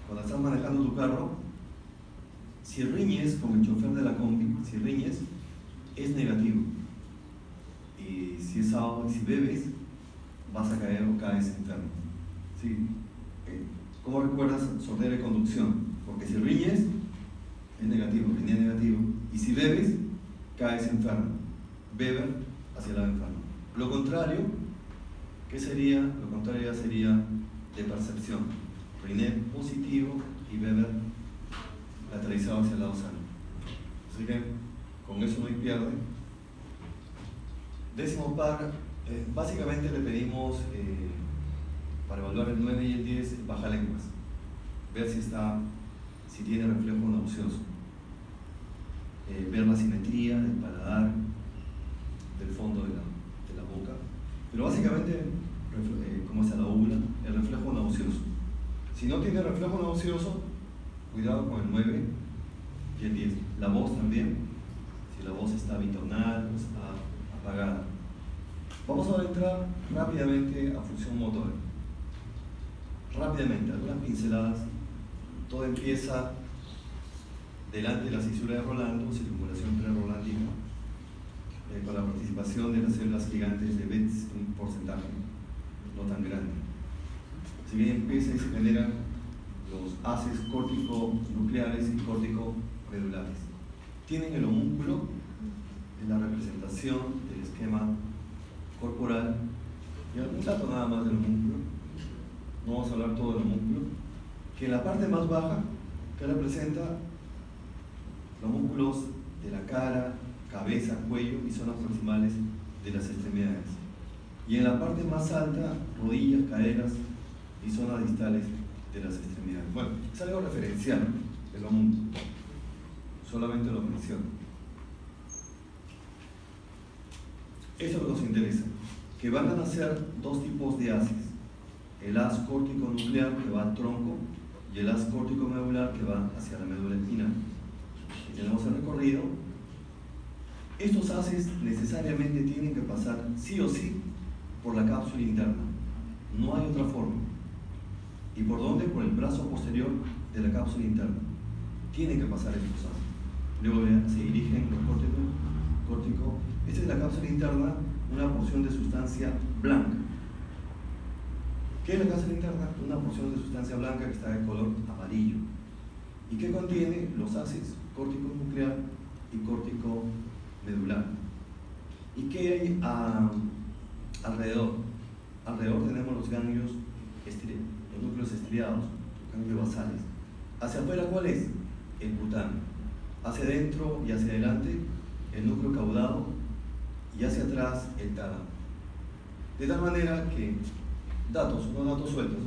cuando estás manejando tu carro, si riñes con el chofer de la combi, si riñes, es negativo. Y si es sábado y si bebes, vas a caer o caes enfermo. ¿Sí? ¿Cómo recuerdas sordera de conducción? Porque si riñes, es negativo, riñe es negativo. Y si bebes, caes enfermo. Beber hacia el lado enfermo. Lo contrario, ¿qué sería? Lo contrario ya sería de percepción. Reinet positivo y Weber lateralizado hacia el lado sano. Así que con eso no hay pierde. Décimo par, básicamente le pedimos para evaluar el 9 y el 10 baja lenguas. Ver si tiene reflejo nauseoso. Ver la simetría del paladar, del fondo de la boca. Pero básicamente, como es a la úvula, el reflejo nauseoso. Si no tiene reflejo nauseoso, cuidado con el 9 y el 10. La voz también, si la voz está bitonal o está apagada. Vamos a entrar rápidamente a función motora. Rápidamente, algunas pinceladas. Todo empieza delante de la cisura de Rolando, circunvalación pre-rolandina, con la participación de las células gigantes de Betz en un porcentaje no tan grande. Si bien empieza y se generan los haces córtico-nucleares y córtico-medulares. Tienen el homúnculo en la representación del esquema corporal y algún dato nada más del homúnculo. No vamos a hablar todo del homúnculo. Que en la parte más baja, que representa los músculos de la cara, cabeza, cuello y zonas proximales de las extremidades. Y en la parte más alta, rodillas, caderas y zonas distales de las extremidades. Bueno, es algo referencial del homúnculo. Solamente lo menciono. Eso es lo que nos interesa. Que van a nacer dos tipos de haces. El haz córtico-nuclear que va al tronco y el haz córtico-medular que va hacia la médula espinal. Y tenemos el recorrido. Estos haces necesariamente tienen que pasar sí o sí por la cápsula interna. No hay otra forma. ¿Y por dónde? Por el brazo posterior de la cápsula interna. Tienen que pasar estos haces. Luego se dirigen los córtico. Esta es la cápsula interna, una porción de sustancia blanca. ¿Qué es la cápsula interna? Una porción de sustancia blanca que está de color amarillo. ¿Y qué contiene? Los haces córtico nuclear y córtico medular. ¿Y qué hay alrededor? Alrededor tenemos los ganglios, los núcleos estriados, los ganglios basales. ¿Hacia afuera cuál es? El cutáneo. Hacia adentro y hacia adelante el núcleo caudado y hacia atrás el tálamo. De tal manera que unos datos sueltos,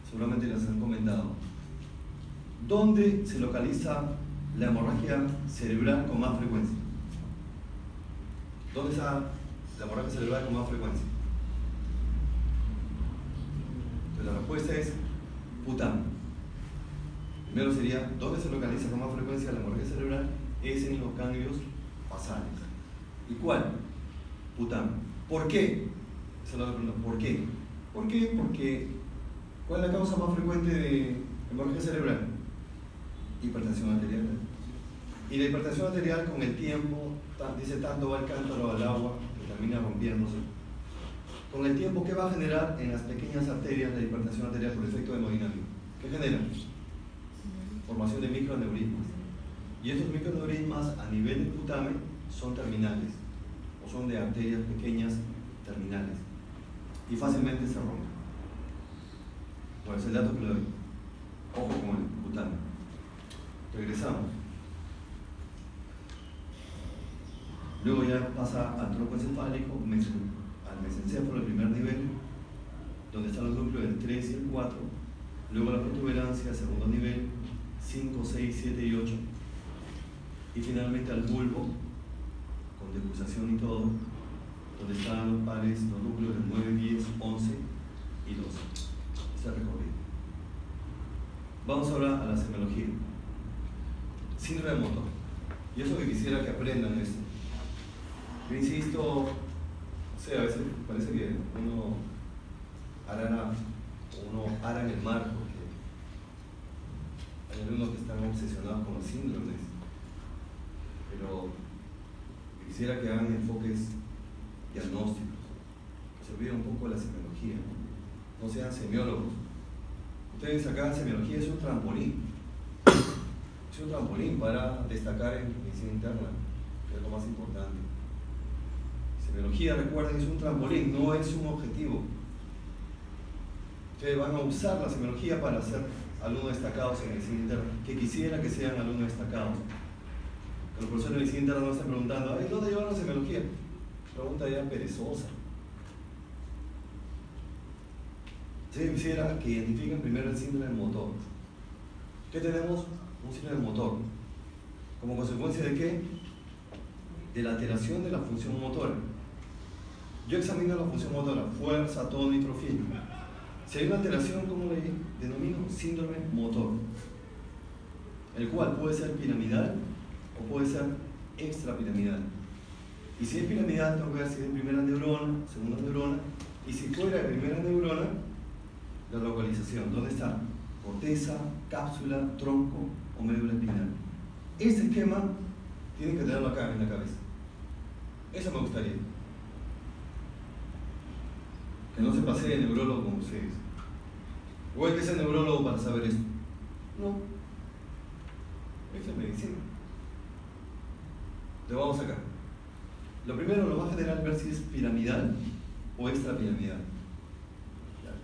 seguramente les han comentado. ¿Dónde se localiza la hemorragia cerebral con más frecuencia? ¿Dónde está la hemorragia cerebral con más frecuencia? Entonces la respuesta es putáneo. Primero sería, ¿dónde se localiza con más frecuencia la hemorragia cerebral? Es en los ganglios basales. ¿Y cuál? Putáneo. ¿Por qué? Esa es la pregunta. ¿Por qué? ¿Por qué? Porque ¿cuál es la causa más frecuente de hemorragia cerebral? Hipertensión arterial. Y la hipertensión arterial con el tiempo, dice tanto va el cántaro al agua que termina rompiéndose. Con el tiempo, ¿qué va a generar en las pequeñas arterias la hipertensión arterial por efecto hemodinámico? ¿Qué genera? Formación de microaneurismas. Y estos microaneurismas a nivel del putamen son terminales, o son de arterias pequeñas terminales, y fácilmente se rompen. Bueno, es el dato que le doy. Ojo con el putamen. Regresamos. Luego ya pasa al tronco encefálico, al mesencéfalo, el primer nivel, donde están los núcleos del 3 y el 4. Luego la protuberancia, segundo nivel, 5, 6, 7 y 8. Y finalmente al bulbo, con decusación y todo, donde están los pares, los núcleos del 9, 10, 11 y 12. Este recorrido. Vamos ahora a la semiología. Síndrome motor. Y eso que quisiera que aprendan esto. Yo insisto, no sé, a veces parece que uno ara en el mar, porque hay algunos que están obsesionados con los síndromes. Pero quisiera que hagan enfoques diagnósticos, que se olviden un poco de la semiología, no sean semiólogos. Ustedes acá, semiología es un trampolín. Es un trampolín para destacar en medicina interna, que es lo más importante. Semiología, recuerden, es un trampolín, no es un objetivo. Ustedes van a usar la semiología para ser alumnos destacados en medicina interna, que quisiera que sean alumnos destacados. Que los profesores de medicina interna no estén preguntando, ¿ay, dónde llevan la semiología? Pregunta ya perezosa. Yo quisiera que identifiquen primero el síndrome del motor. ¿Qué tenemos? Un síndrome del motor. ¿Como consecuencia de qué? De la alteración de la función motora. Yo examino la función motora, fuerza, tono y trofismo. Si hay una alteración, ¿cómo le denomino? Síndrome motor. El cual puede ser piramidal o puede ser extrapiramidal. Y si es piramidal, tengo que ver si es de primera neurona, segunda neurona, y si fuera de primera neurona, la localización. ¿Dónde está? Corteza, cápsula, tronco o médula espinal. Este esquema tienen que tenerlo acá en la cabeza. Eso me gustaría. Que no se pase de neurólogo como ustedes. ¿O hay que ser neurólogo para saber esto? No. Esto es medicina. Entonces vamos acá. Lo primero, lo más general, ver si es piramidal o extrapiramidal.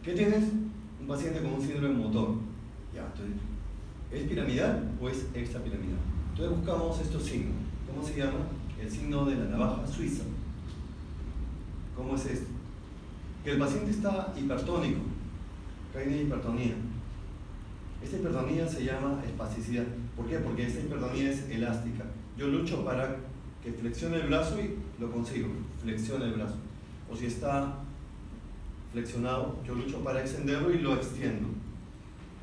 ¿Qué tienes? Un paciente con un síndrome motor. Ya, entonces, ¿es piramidal o es extrapiramidal? Entonces buscamos estos signos. ¿Cómo se llama? El signo de la navaja suiza. ¿Cómo es esto? Que el paciente está hipertónico. Acá hay una hipertonía. Esta hipertonía se llama espasticidad. ¿Por qué? Porque esta hipertonía es elástica. Yo lucho para que flexione el brazo y lo consigo. Flexiona el brazo. O si está flexionado, yo lucho para extenderlo y lo extiendo.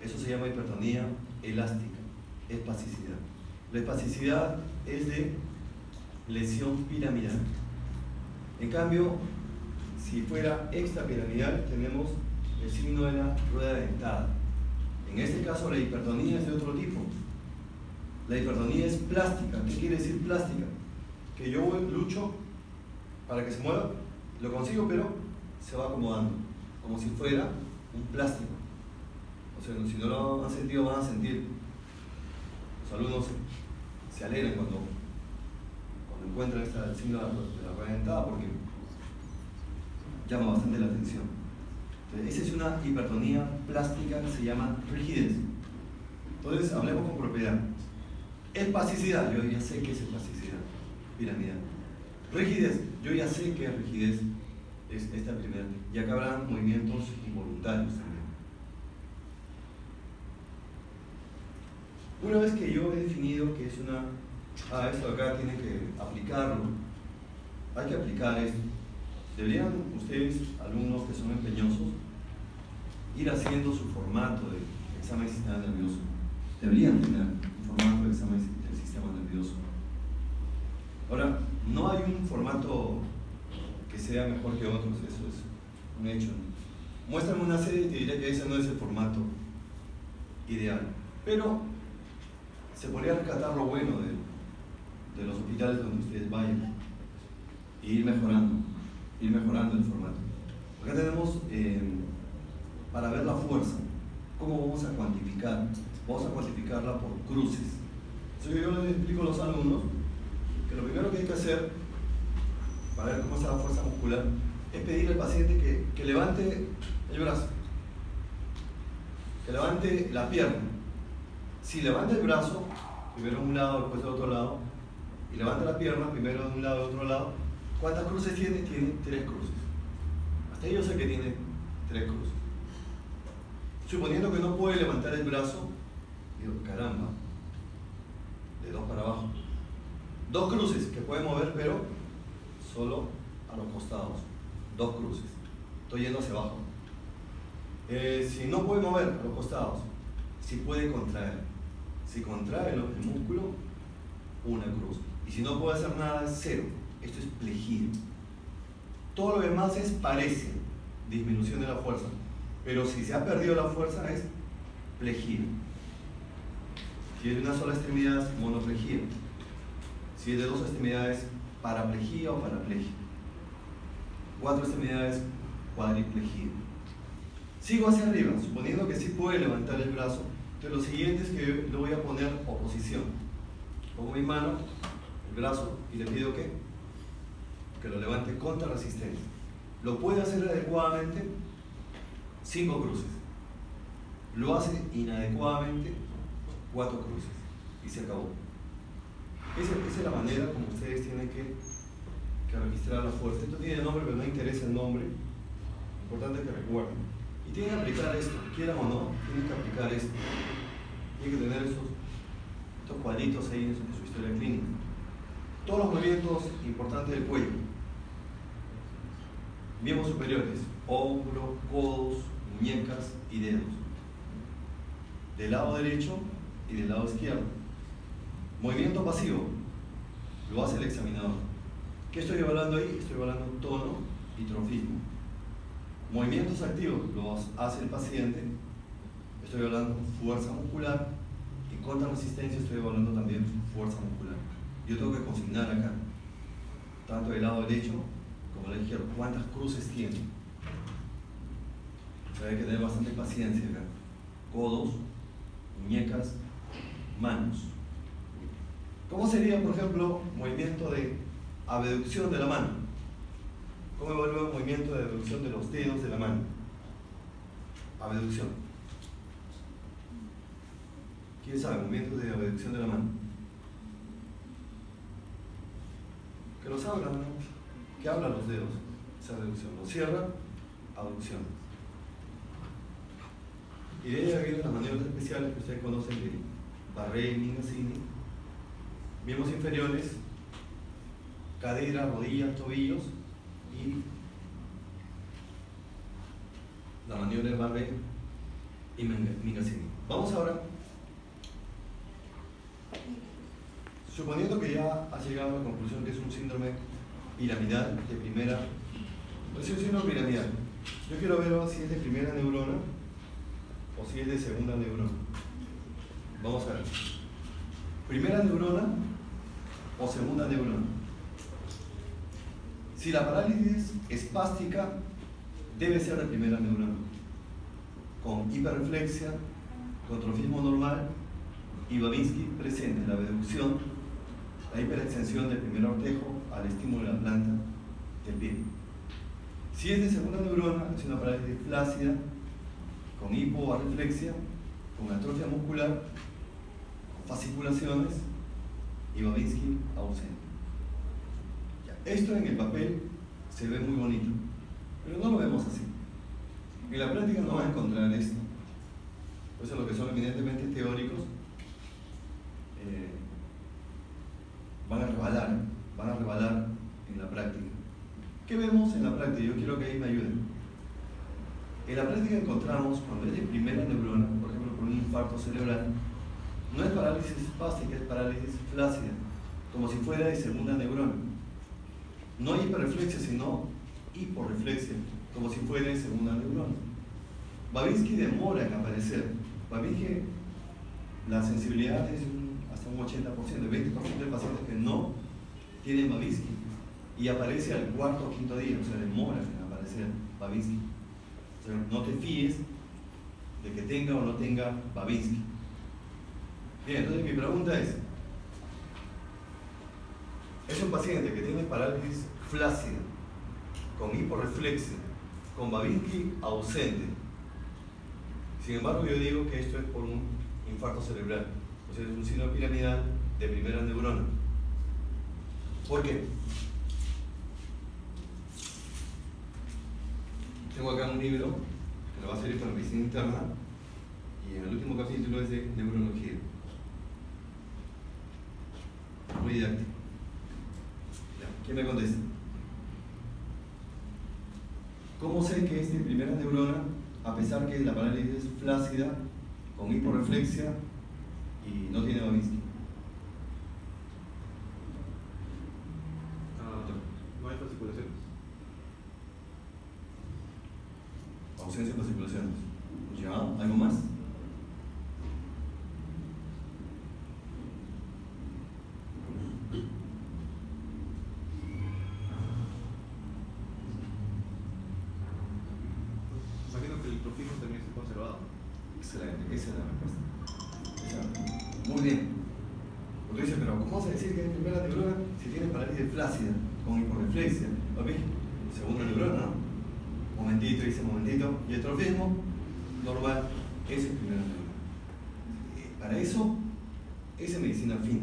Eso se llama hipertonía elástica, espasticidad. La espasticidad es de lesión piramidal. En cambio, si fuera extrapiramidal, tenemos el signo de la rueda dentada. En este caso, la hipertonía es de otro tipo. La hipertonía es plástica. ¿Qué quiere decir plástica? Que yo lucho para que se mueva, lo consigo, pero se va acomodando, como si fuera un plástico. O sea, si no lo han sentido, van a sentir. Los alumnos se alegran cuando encuentran el signo de la rueda dentada, porque llama bastante la atención. Entonces, esa es una hipertonía plástica que se llama rigidez. Entonces, hablemos con propiedad. Espasticidad, yo ya sé qué es espasticidad piramidal. Rigidez, yo ya sé que rigidez es esta primera. Y acá habrán movimientos involuntarios también. Una vez que yo he definido que es una... esto acá tiene que aplicarlo. Hay que aplicar esto. Deberían ustedes, alumnos que son empeñosos, ir haciendo su formato de examen del sistema nervioso. Deberían tener un formato de examen del sistema nervioso. Ahora, no hay un formato que sea mejor que otros, eso es un hecho. Muéstrame una serie y te diré que ese no es el formato ideal. Pero se podría rescatar lo bueno de los hospitales donde ustedes vayan y ir mejorando el formato. Acá tenemos, para ver la fuerza, ¿cómo vamos a cuantificar? Vamos a cuantificarla por cruces. Entonces yo les explico a los alumnos que lo primero que hay que hacer para ver cómo está la fuerza muscular es pedirle al paciente que levante el brazo, que levante la pierna. Si levanta el brazo, primero de un lado, después del otro lado, y levanta la pierna, primero de un lado y del otro lado, ¿cuántas cruces tiene? Tiene 3 cruces. Hasta ahí yo sé que tiene 3 cruces. Suponiendo que no puede levantar el brazo, digo, caramba, de 2 para abajo. 2 cruces que puede mover, pero solo a los costados. 2 cruces. Estoy yendo hacia abajo. Si no puede mover a los costados, si puede contraer. Si contrae el músculo, 1 cruz. Y si no puede hacer nada, es 0. Esto es plegido. Todo lo demás es parece disminución de la fuerza. Pero si se ha perdido la fuerza, es plegido. Si es de una sola extremidad, es monoplegia. Si es de 2 extremidades, paraplegia o paraplegia. 4 extremidades, cuadriplegia. Sigo hacia arriba, suponiendo que sí puede levantar el brazo. Entonces lo siguiente es que le voy a poner oposición. Pongo mi mano, el brazo, y le pido que lo levante contra resistencia. Lo puede hacer adecuadamente, 5 cruces. lo hace inadecuadamente 4 cruces y se acabó. Esa es la manera como ustedes tienen que registrar la fuerza. Esto tiene nombre, pero no interesa el nombre. Lo importante es que recuerden. Y tienen que aplicar esto, quieran o no, tienen que aplicar esto. Tienen que tener estos cuadritos ahí en su historia clínica. Todos los movimientos importantes del cuello. Miembros superiores, hombros, codos, muñecas y dedos. Del lado derecho y del lado izquierdo. Movimiento pasivo, lo hace el examinador. ¿Qué estoy evaluando ahí? Estoy evaluando tono y trofismo. Movimientos activos, los hace el paciente. Estoy evaluando fuerza muscular y contra resistencia estoy evaluando también fuerza muscular. Yo tengo que consignar acá, tanto del lado derecho como del izquierdo, cuántas cruces tiene. O sea, hay que tener bastante paciencia acá. Codos, muñecas, manos. ¿Cómo sería, por ejemplo, movimiento de abducción de la mano? ¿Cómo evalúa el movimiento de abducción de los dedos de la mano? Abducción. ¿Quién sabe? Movimiento de abducción de la mano. Que los abran, ¿no? Que abran los dedos. Esa abducción. Los cierra, abducción. Y de ella vienen las maniobras especiales que ustedes conocen de Barré y Mingasini. Miembros inferiores, cadera, rodillas, tobillos y la maniobra de Barré y Mingasini. Vamos ahora, suponiendo que ya has llegado a la conclusión que es un síndrome piramidal de primera, no es un síndrome piramidal. Yo quiero ver si es de primera neurona o si es de segunda neurona. Vamos a ver. Primera neurona o segunda neurona. Si la parálisis espástica debe ser de primera neurona, con hiperreflexia, con trofismo normal y Babinski presente, la abducción, la hiperextensión del primer ortejo al estímulo de la planta del pie. Si es de segunda neurona, es una parálisis flácida, con hipoarreflexia, con atrofia muscular, con fasciculaciones y Babinski ausente. Esto en el papel se ve muy bonito, pero no lo vemos así. En la práctica no vas a encontrar esto. Por eso los que son eminentemente teóricos van a rebalar en la práctica. ¿Qué vemos en la práctica? Yo quiero que ahí me ayuden. En la práctica encontramos, cuando es de primera neurona, por ejemplo por un infarto cerebral, no es parálisis espástica, es parálisis flácida, como si fuera de segunda neurona. No hay hiperreflexia, sino hiporreflexia, como si fuera de segunda neurona. Babinski demora en aparecer. Babinski, la sensibilidad es hasta un 80%, el 20% de pacientes que no tienen Babinski y aparece al cuarto o quinto día, o sea, demora en aparecer Babinski. O sea, no te fíes de que tenga o no tenga Babinski. Bien, entonces mi pregunta es un paciente que tiene parálisis flácida, con hiporreflexia, con Babinski ausente. Sin embargo, yo digo que esto es por un infarto cerebral, o sea, es un síndrome piramidal de primera neurona. ¿Por qué? Tengo acá un libro que lo va a servir para medicina interna y en el último capítulo es de neurología. Muy didáctico. ¿Quién me contesta? ¿Cómo sé que es de primera neurona a pesar que la parálisis es flácida, con hiporreflexia y no tiene Babinski? No hay fasciculaciones. Ausencia de fasciculaciones. ¿Ya? ¿Algo más? Imagino que el trofismo también está conservado. Excelente, esa es la respuesta. Muy bien. Porque dice, pero ¿cómo vas a decir que es primera neurona si tiene parálisis flácida, con hiporreflexia? ¿Papi? Segunda neurona, ¿no? Momentito, dice momentito. Y el trofismo normal Eso es primera neurona. Para eso, esa es medicina fina.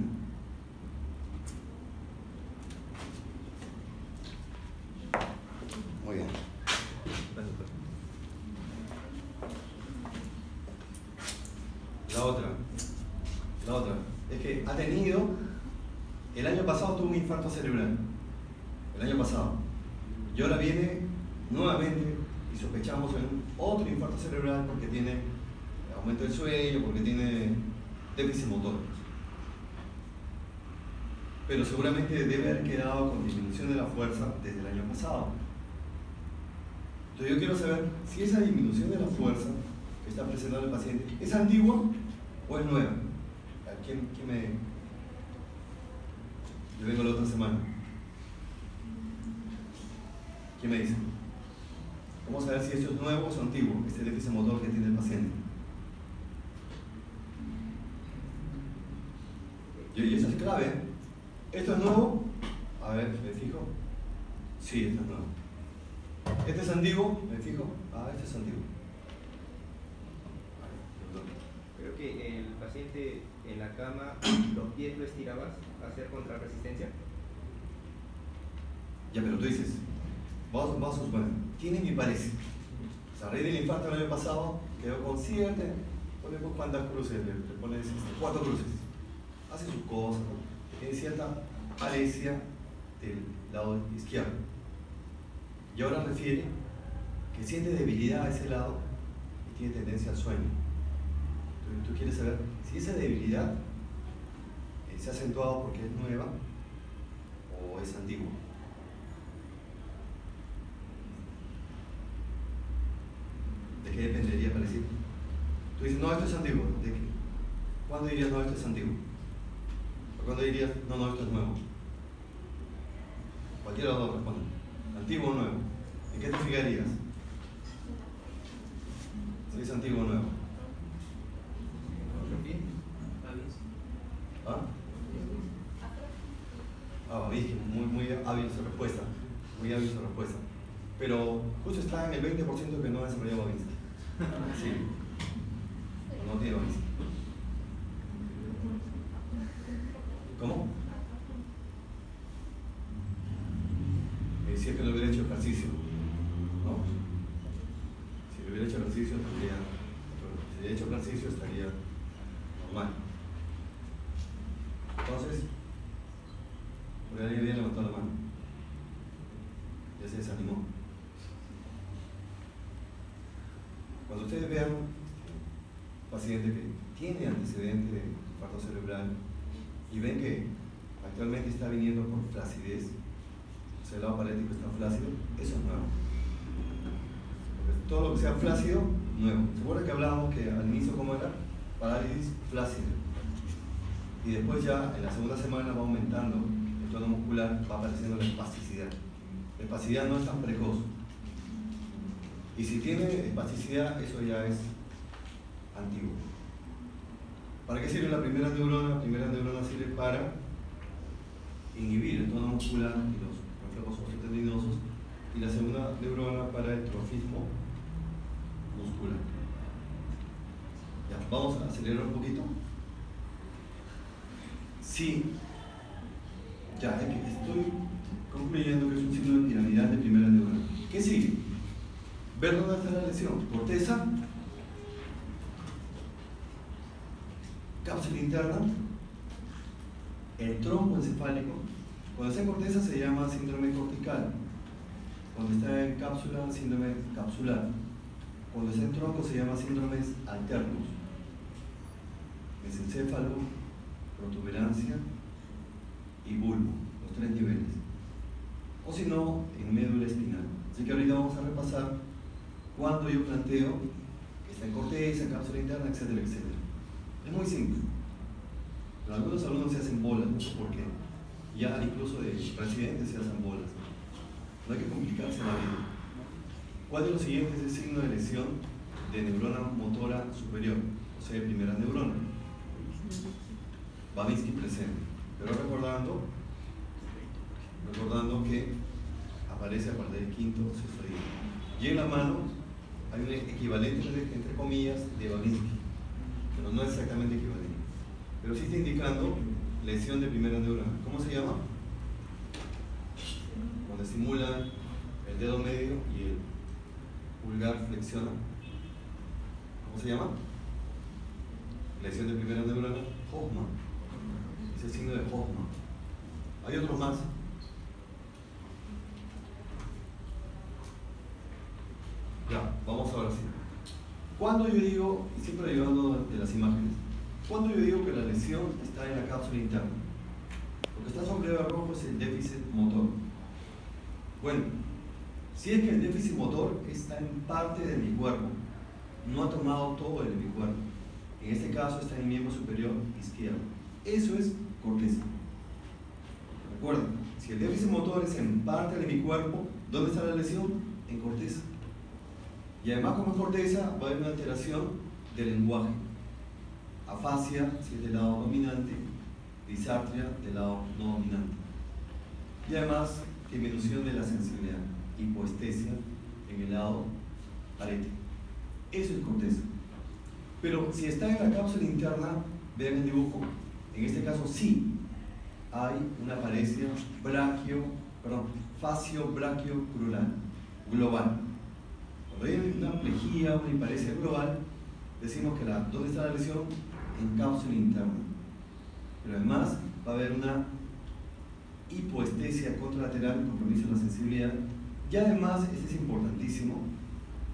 Muy bien. Gracias, doctor. La otra es que ha tenido, el año pasado tuvo un infarto cerebral, el año pasado, y ahora viene nuevamente y sospechamos en otro infarto cerebral porque tiene aumento del sueño, porque tiene déficit motor. Pero seguramente debe haber quedado con disminución de la fuerza desde el año pasado. Entonces yo quiero saber si esa disminución de la fuerza que está presentando el paciente es antigua o es nueva. ¿Quién me...? Yo vengo la otra semana. ¿Quién me dice? Vamos a ver si esto es nuevo o es antiguo, este déficit motor que tiene el paciente. Y eso es clave, ¿eh? ¿Esto es nuevo? A ver, ¿me fijo? Sí, esto es nuevo. ¿Este es antiguo? ¿Me fijo? Ah, este es antiguo. Creo que el paciente en la cama, los pies lo estirabas a hacer contrarresistencia. Ya, pero tú dices, vamos a suponer, tiene mi parece. O sea, a raíz del infarto el año pasado quedó con 7, ponemos cuántas cruces, le pones 4 cruces. Hace sus cosas, ¿no? Tiene cierta parecia del lado izquierdo. Y ahora refiere que siente debilidad a ese lado y tiene tendencia al sueño. Entonces, tú quieres saber si esa debilidad se ha acentuado porque es nueva o es antigua. ¿De qué dependería para decir? Tú dices, no, esto es antiguo. ¿De qué? ¿Cuándo dirías, no, esto es antiguo? ¿O cuándo dirías, no, esto es nuevo? Cualquiera de los dos responde. ¿Antiguo o nuevo? ¿En qué te fijarías? Si es antiguo o nuevo. ¿Ah? Ah, muy hábil su respuesta. Muy hábil su respuesta. Pero justo está en el 20% que no ha desarrollado Babinski. Sí. No tiene Babinski. ¿Cómo? Si es que no hubiera hecho ejercicio. No. Si no hubiera hecho ejercicio estaría. Si hubiera hecho ejercicio estaría normal. Entonces, por ahí había levantado la mano. Ya se desanimó. Cuando ustedes vean un paciente que tiene antecedente de infarto cerebral y ven que actualmente está viniendo por flacidez, o sea, el lado parético está flácido, eso es nuevo. Porque todo lo que sea flácido, nuevo. ¿Se acuerdan que hablábamos que al inicio cómo era? Parálisis flácida. Y después ya en la segunda semana va aumentando el tono muscular, va apareciendo la espasticidad. La espasticidad no es tan precoz. Y si tiene espasticidad, eso ya es antiguo. ¿Para qué sirve la primera neurona? La primera neurona sirve para inhibir el tono muscular y los reflejos osteotendinosos, y la segunda neurona para el trofismo muscular. Ya, vamos a acelerar un poquito. Sí, ya, es que estoy concluyendo que es un signo de piramidal de primera neurona. ¿Qué sigue? Ver dónde está la lesión. Corteza, cápsula interna, el tronco encefálico. Cuando está en corteza se llama síndrome cortical. Cuando está en cápsula, síndrome capsular. Cuando está en tronco se llama síndromes alternos. Mesencéfalo, protuberancia y bulbo, los 3 niveles. O si no, en médula espinal. Así que ahorita vamos a repasar cuando yo planteo que está en corteza, cápsula interna, etcétera, etcétera. Es muy simple. Pero algunos alumnos se hacen bolas, no sé por qué. Ya incluso de residentes se hacen bolas. No hay que complicarse la vida. ¿Cuál de los siguientes es signo de lesión de neurona motora superior? O sea, de primera neurona. Babinski presente. Pero recordando que aparece a partir del quinto o sexto día. Y en la mano hay un equivalente entre comillas de Babinski, pero no es exactamente equivalente. Pero sí está indicando lesión de primera neurona. ¿Cómo se llama? Cuando estimulan el dedo medio y el pulgar flexiona. ¿Cómo se llama? Lesión de primera neurona, Hoffman. Es el signo de Hoffman. Hay otros más. Ya, vamos ahora sí. Cuando yo digo, y siempre llevando de las imágenes, cuando yo digo que la lesión está en la cápsula interna, lo que está sombreado de rojo es el déficit motor. Bueno, si es que el déficit motor está en parte de mi cuerpo, no ha tomado todo de mi cuerpo. En este caso está en el miembro superior izquierdo. Eso es corteza. Recuerden, si el déficit motor es en parte de mi cuerpo, ¿dónde está la lesión? En corteza. Y además, como es corteza, va a haber una alteración del lenguaje. Afasia, si es del lado dominante, disartria del lado no dominante. Y además, disminución de la sensibilidad, hipoestesia en el lado arético. Eso es corteza. Pero si está en la cápsula interna, vean el dibujo, en este caso sí hay una paresia facio-brachiocrural global. Cuando hay una plejía, una hiparesia global, decimos que ¿dónde está la lesión? En cápsula interna. Pero además va a haber una hipoestesia contralateral, compromiso de la sensibilidad. Y además, este es importantísimo,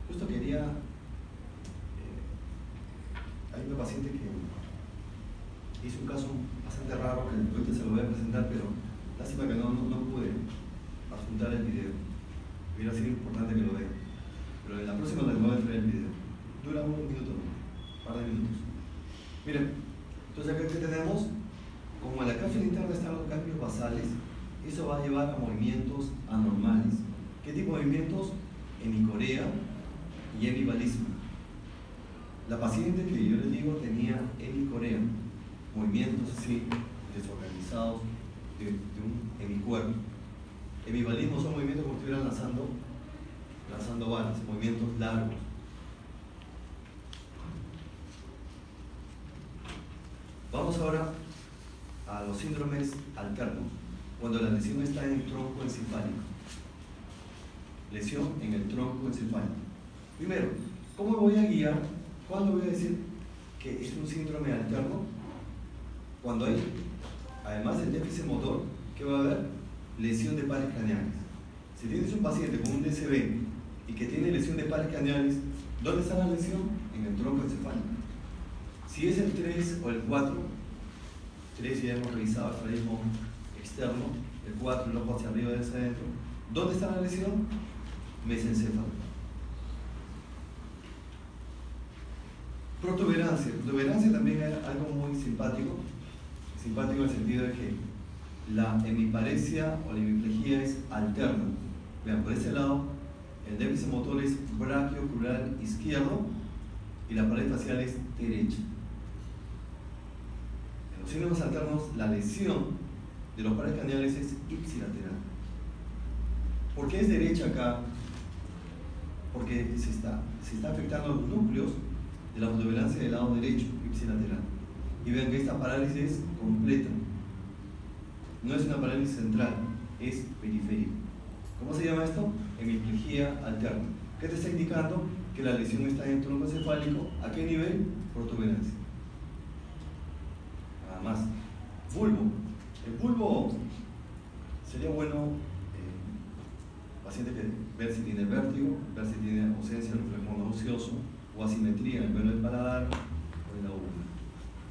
justo quería, hay una paciente que hizo un caso bastante raro, que ahorita se lo voy a presentar, pero lástima que no pude adjuntar el video. Hubiera sido importante que lo vean. Pero en la próxima les voy a traer el video. Dura un minuto, un par de minutos. Miren, entonces acá que tenemos, como en la cápsula interna están los cambios basales, eso va a llevar a movimientos anormales. ¿Qué tipo de movimientos? Hemicorea y hemivalismo. La paciente que yo les digo tenía hemicorea, movimientos así, desorganizados de un hemicuerpo. Hemivalismo son movimientos como si estuvieran lanzando balas, movimientos largos. Vamos ahora a los síndromes alternos, cuando la lesión está en el tronco encefálico. Lesión en el tronco encefálico. Primero, ¿cómo voy a guiar? ¿Cuándo voy a decir que es un síndrome alterno? Cuando hay, además del déficit motor, ¿qué va a haber? Lesión de pares craneales. Si tienes un paciente con un DCB y que tiene lesión de pares craneales, ¿dónde está la lesión? En el tronco encefálico. Si es el 3 o el 4, 3 ya hemos revisado el fraísmo externo, el 4 el ojo hacia arriba y hacia adentro. ¿Dónde está la lesión? Mesencéfalo. Protuberancia. Protuberancia también es algo muy simpático. Simpático en el sentido de que la hemiparesia o la hemiplejía es alterna. Vean, por ese lado, el déficit motor es brachiocrural izquierdo y la pared facial es derecha. En los síndromes alternos, la lesión de los pares craneales es ipsilateral. ¿Por qué es derecha acá? Porque se está afectando los núcleos de la protuberancia del lado derecho, ipsilateral. Y vean que esta parálisis es completa. No es una parálisis central, es periférica. ¿Cómo se llama esto? Hemiplejía alterna. ¿Qué te está indicando? Que la lesión está en el tronco encefálico. ¿A qué nivel? Protuberancia. Nada más. Bulbo. El bulbo sería bueno, paciente que ver si tiene vértigo, ver si tiene ausencia de reflejo nauseoso o asimetría en el velo del paladar o en la úvula.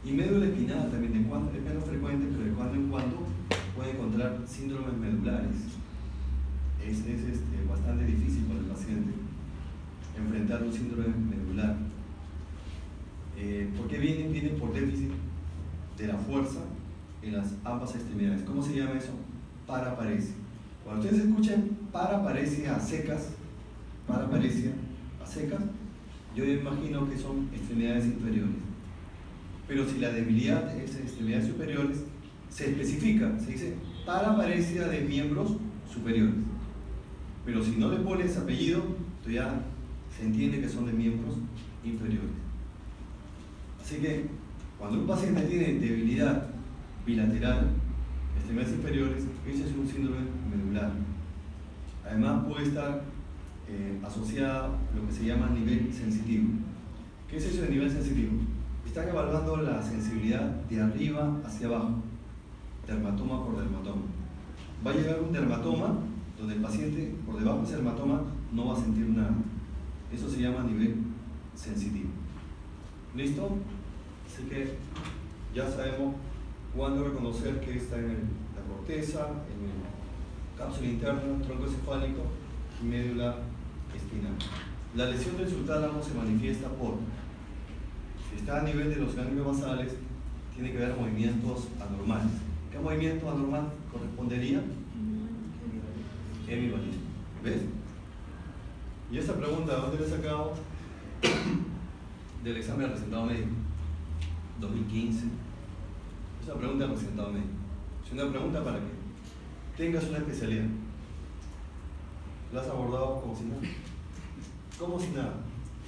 Y médula espinal también, es menos frecuente, pero de cuando en cuando puede encontrar síndromes medulares. Es bastante difícil para el paciente enfrentar un síndrome medular. ¿Por qué viene por déficit de la fuerza en las ambas extremidades? ¿Cómo se llama eso? Paraparesia. Cuando ustedes escuchan paraparesia a secas, yo imagino que son extremidades inferiores. Pero si la debilidad es en extremidades superiores, se especifica, se dice paraparesia de miembros superiores. Pero si no le pones apellido, tú ya se entiende que son de miembros inferiores. Así que cuando un paciente tiene debilidad bilateral, extremidades inferiores, ese es un síndrome medular. Además puede estar asociada a lo que se llama nivel sensitivo. ¿Qué es eso de nivel sensitivo? Están evaluando la sensibilidad de arriba hacia abajo, dermatoma por dermatoma. Va a llegar un dermatoma donde el paciente por debajo de ese dermatoma no va a sentir nada. Eso se llama nivel sensitivo. ¿Listo? Así que ya sabemos cuándo reconocer que está en la corteza, en el cápsula interna, tronco encefálico y médula espinal. La lesión del subtálamo se manifiesta por, si está a nivel de los ganglios basales, tiene que haber movimientos anormales. ¿Qué movimiento anormal correspondería? Hemivalismo. ¿Ves? Y esta pregunta, ¿dónde la he sacado? Del examen de resultado médico 2015. Es una pregunta del resultado médico. Es una pregunta para que tengas una especialidad. ¿La has abordado como si nada? Como si nada.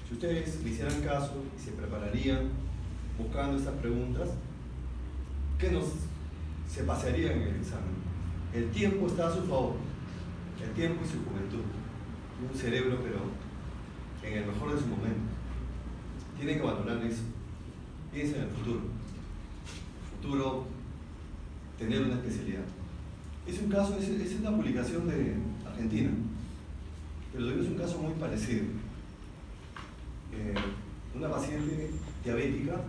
Si ustedes le hicieran caso y se prepararían buscando estas preguntas, ¿qué se pasearía en el examen? El tiempo está a su favor. El tiempo y su juventud. Un cerebro, pero en el mejor de sus momentos. Tienen que valorar eso. Piensa en el futuro. Futuro, tener una especialidad. Es un caso, es una publicación de Argentina, pero es un caso muy parecido. Una paciente diabética,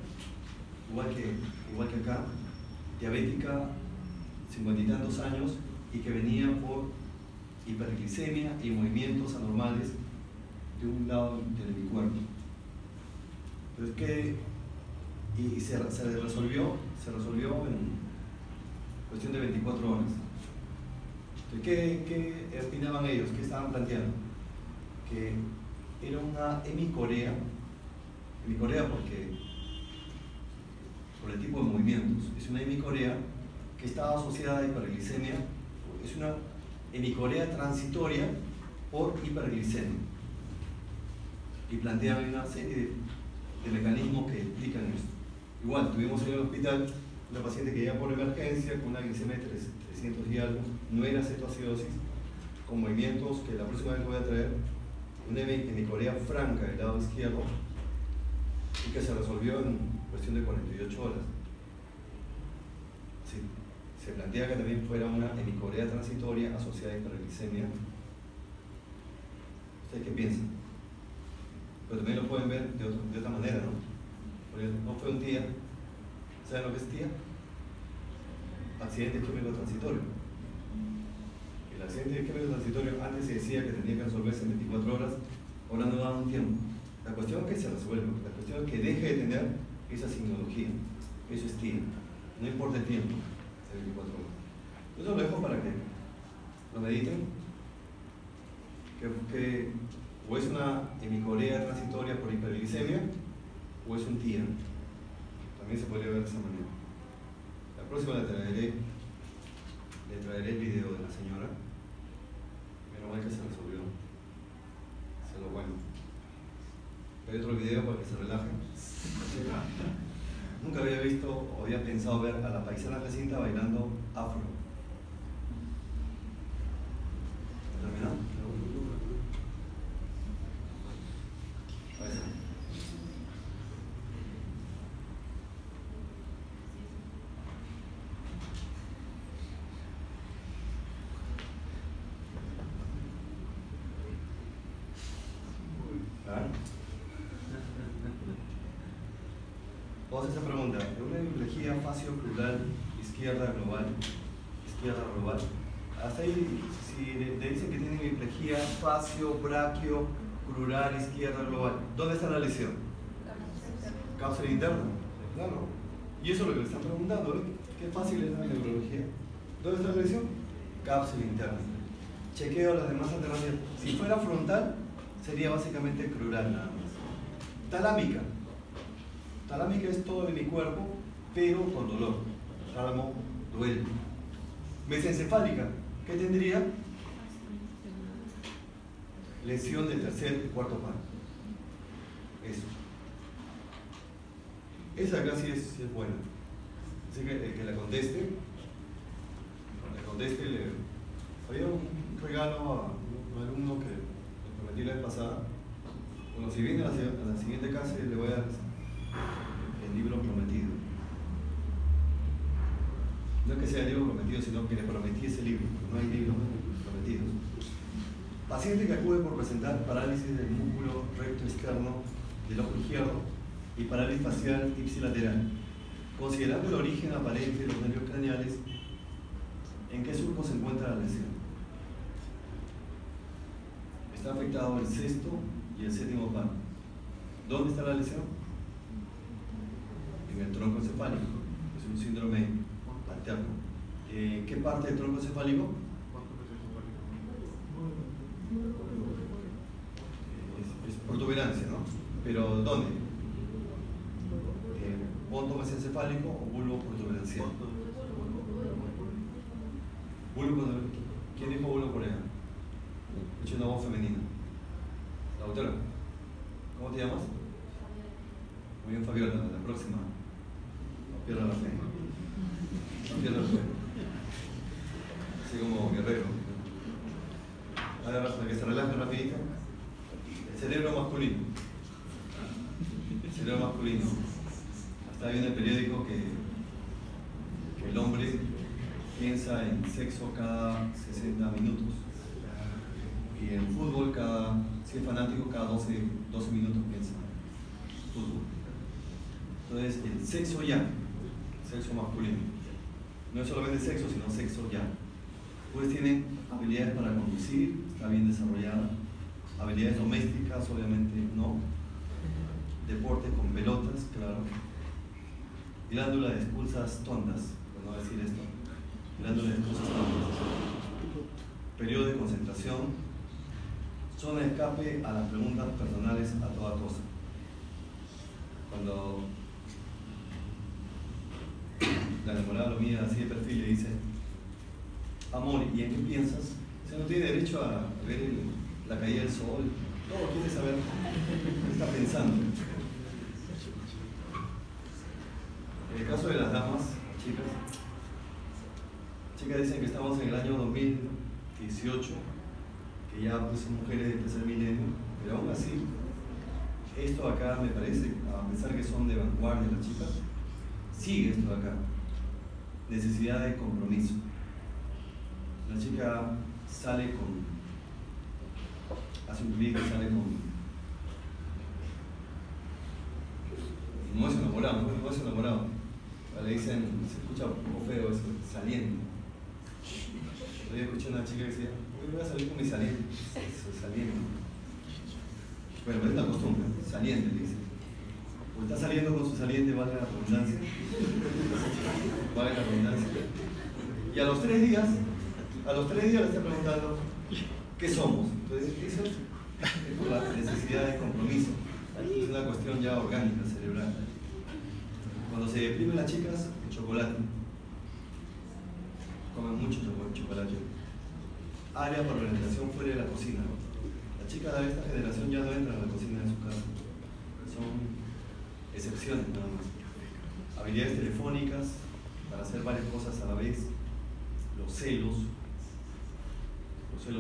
igual que acá, diabética, 50 y tantos años, y que venía por hiperglicemia y movimientos anormales de un lado del cuerpo. Entonces, y se resolvió en cuestión de 24 horas. Entonces, ¿qué opinaban ellos? ¿Qué estaban planteando? Que era una hemicorea porque por el tipo de movimientos, es una hemicorea que estaba asociada a hiperglicemia, es una hemicorea transitoria por hiperglicemia. Y planteaban una serie de mecanismos que explican esto. Igual, tuvimos en el hospital una paciente que llega por emergencia con una glicemia de 300 y algo, no era cetoacidosis, con movimientos que la próxima vez voy a traer, una hemicorea franca del lado izquierdo y que se resolvió en cuestión de 48 horas. Sí, se plantea que también fuera una hemicorea transitoria asociada a hiperglicemia. ¿Ustedes qué piensan? Pero también lo pueden ver de otra manera, ¿no? Porque no fue un TIA. ¿Saben lo que es TIA? Accidente químico transitorio. El accidente químico transitorio antes se decía que tenía que resolverse en 24 horas, ahora no dan un tiempo. La cuestión es que se resuelva, la cuestión es que deje de tener esa signología. Eso es TIA. No importa el tiempo, es 24 horas. Eso lo dejo para que lo mediten. Que o es una hemicorea transitoria por hiperglicemia o es un TIA. También se podría ver de esa manera. La próxima le traeré el video de la señora. Menos mal que se resolvió. Se lo bueno. Hay otro video para que se relajen. Nunca había visto o había pensado ver a la paisana Jacinta bailando afro. ¿Terminó? Vamos a esta pregunta. En una hemiplegia faciocrural izquierda global, hasta ahí, si le dicen que tiene hemiplegia facio-braquio crural izquierda global, ¿dónde está la lesión? Cápsula interna. Claro. Y eso es lo que le están preguntando, ¿eh? Qué fácil es la neurología. ¿Dónde está la lesión? Cápsula interna. Chequeo las demás alternativas. Si fuera frontal, sería básicamente crural nada más. Talámica. Talámica es todo de mi cuerpo, pero con dolor. Tálamo duele. Mesencefálica, ¿qué tendría? Lesión del tercer y cuarto par. Eso. Esa acá sí es buena. Así que el que la conteste, había un regalo a un alumno que le prometí la vez pasada. Bueno, si viene a la siguiente clase le voy a dar el libro prometido. No es que sea el libro prometido, sino que le prometí ese libro. No hay libros prometidos. Paciente que acude por presentar parálisis del músculo recto externo del ojo izquierdo y parálisis facial ipsilateral. Considerando el origen aparente de los nervios craneales, ¿en qué surco se encuentra la lesión? Está afectado el sexto y el séptimo par. ¿Dónde está la lesión? En el tronco encefálico. Es un síndrome alterno. ¿Qué parte del tronco encefálico? Es protuberancia, ¿no? Pero ¿dónde? ¿Ponto mesencefálico o bulbo protuberancial? ¿Quién dijo bulbo coreano? Escuché una voz femenina. La doctora, ¿cómo te llamas? Muy bien, Fabiola, la próxima. No pierda la fe. No pierda la fe. Así como guerrero. Ahora, para que se relaje rapidito. El cerebro masculino. El cerebro masculino. Está viendo en el periódico que el hombre piensa en sexo cada 60 minutos. Y en fútbol, si es fanático, cada 12 minutos piensa en fútbol. Entonces, el sexo ya, sexo masculino. No es solamente sexo, sino sexo ya. Pues tienen habilidades para conducir, está bien desarrollada. Habilidades domésticas, obviamente no. Deporte con pelotas, claro. Glándula de expulsas tondas, por no decir esto. Glándula de expulsas tondas. Periodo de concentración. Zona de escape a las preguntas personales a toda cosa. Cuando la enamorada lo mira así de perfil y le dice: amor, ¿y en qué piensas? O sea, no tiene derecho a ver la caída del sol. Todo quiere saber qué está pensando. En el caso de las damas, chicas dicen que estamos en el año 2018, que ya pues, son mujeres del tercer milenio, pero aún así, esto acá me parece, a pesar que son de vanguardia las chicas, sigue esto acá. Necesidad de compromiso. La chica sale hace un clic, sale con... No es enamorado. Le dicen, se escucha un poco feo eso, saliendo. Yo escuché a una chica que decía: hoy voy a salir con mi saliente. Eso, saliendo. Bueno, es una costumbre, saliente, le dicen. O está saliendo con su saliente, valga la redundancia. Y a los 3 días le está preguntando: ¿qué somos? Entonces, eso es por la necesidad de compromiso. Es una cuestión ya orgánica, cerebral. Cuando se deprimen las chicas, el chocolate. Comen mucho chocolate. Área para organización fuera de la cocina. Las chicas de esta generación ya no entran a la cocina de su casa. Son excepciones nada más. Habilidades telefónicas para hacer varias cosas a la vez. Los celos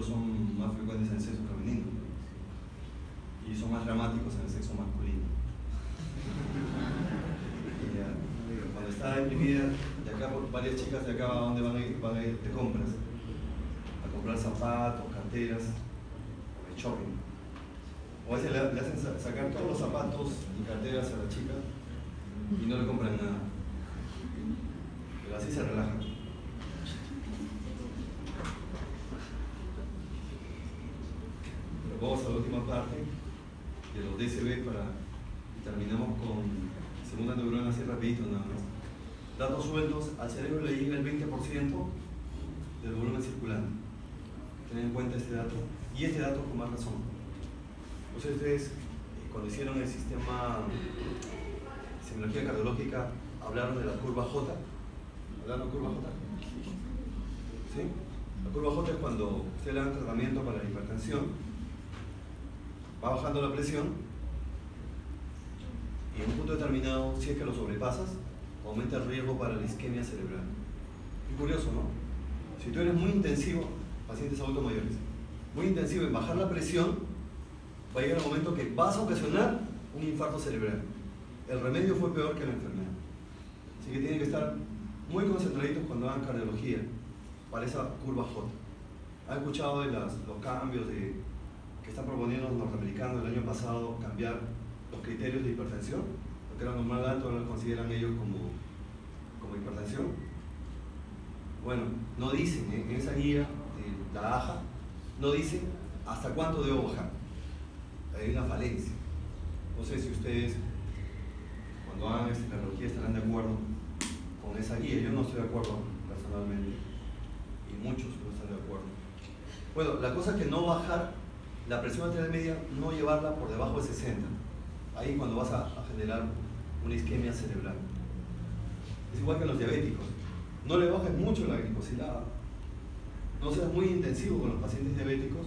son más frecuentes en el sexo femenino y son más dramáticos en el sexo masculino. Cuando está deprimida, de acá, varias chicas de acá, ¿a dónde van a ir de compras? A comprar zapatos, carteras, shopping. O a veces le hacen sacar todos los zapatos y carteras a la chica y no le compran nada. Pero así se relajan. Pero vamos a la última parte de los DCB y terminamos con segunda neurona así rapidito nada más. Datos sueltos: al cerebro le llega el 20% del volumen circulante. Ten en cuenta este dato, y este dato con más razón. Entonces ustedes, cuando hicieron el sistema de semiología cardiológica, hablaron de la curva J. ¿Hablaron de curva J? ¿Sí? La curva J es cuando usted le da un tratamiento para la hipertensión, va bajando la presión y en un punto determinado, si es que lo sobrepasas, aumenta el riesgo para la isquemia cerebral. Es curioso, ¿no? Si tú eres muy intensivo, pacientes adultos mayores, muy intensivo en bajar la presión, va a llegar el momento que vas a ocasionar un infarto cerebral. El remedio fue peor que la enfermedad. Así que tienen que estar muy concentraditos cuando hagan cardiología para esa curva J. ¿Han escuchado de los cambios que están proponiendo los norteamericanos el año pasado, cambiar los criterios de hipertensión? Lo que era normal alto, ahora lo consideran ellos como hipertensión. Bueno, no dicen, en esa guía de la AJA, no dicen hasta cuánto debo bajar. Hay una falencia. No sé si ustedes, cuando hagan esta cardiología, estarán de acuerdo con esa guía. Yo no estoy de acuerdo personalmente, y muchos no están de acuerdo. Bueno, la cosa es que no bajar la presión arterial media, no llevarla por debajo de 60. Ahí cuando vas a generar una isquemia cerebral. Es igual que en los diabéticos. No le bajes mucho la glicosilada. No seas muy intensivo con los pacientes diabéticos.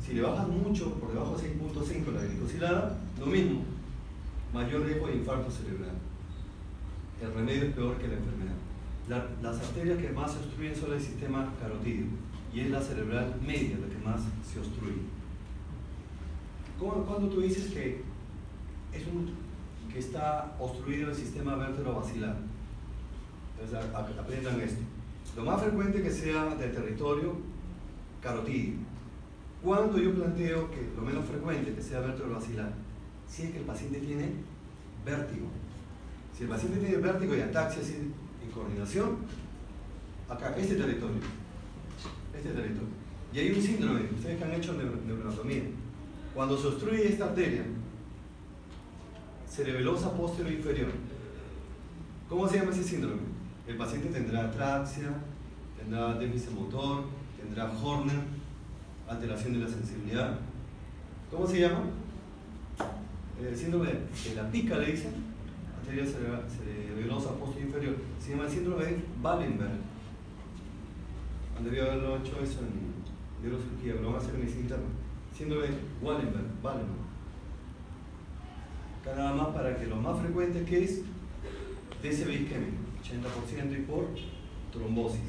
Si le bajas mucho por debajo de 6.5 la glicosilada, lo mismo, mayor riesgo de infarto cerebral. El remedio es peor que la enfermedad. Las arterias que más se obstruyen son el sistema carotídeo y es la cerebral media la que más se obstruye. Cuando tú dices que está obstruido el sistema vértebro-basilar, entonces aprendan esto. Lo más frecuente que sea del territorio carotídeo. Cuando yo planteo que lo menos frecuente que sea vértebro-basilar, si es que el paciente tiene vértigo. Si el paciente tiene vértigo y ataxia sin coordinación, acá, este territorio. Y hay un síndrome, ustedes que han hecho neuroanatomía. Cuando se obstruye esta arteria cerebelosa posterior inferior, ¿cómo se llama ese síndrome? El paciente tendrá atraxia, tendrá déficit motor, tendrá Horner, alteración de la sensibilidad. ¿Cómo se llama? El síndrome de la pica, le dicen, arteria cerebelosa posterior inferior. Se llama el síndrome de Wallenberg. Han debido haberlo hecho eso en neurocirugía, pero lo van a hacer en medicina interna. Síndrome de Wallenberg. Acá nada más para que lo más frecuente que es DSB isquémico, 80% y por trombosis.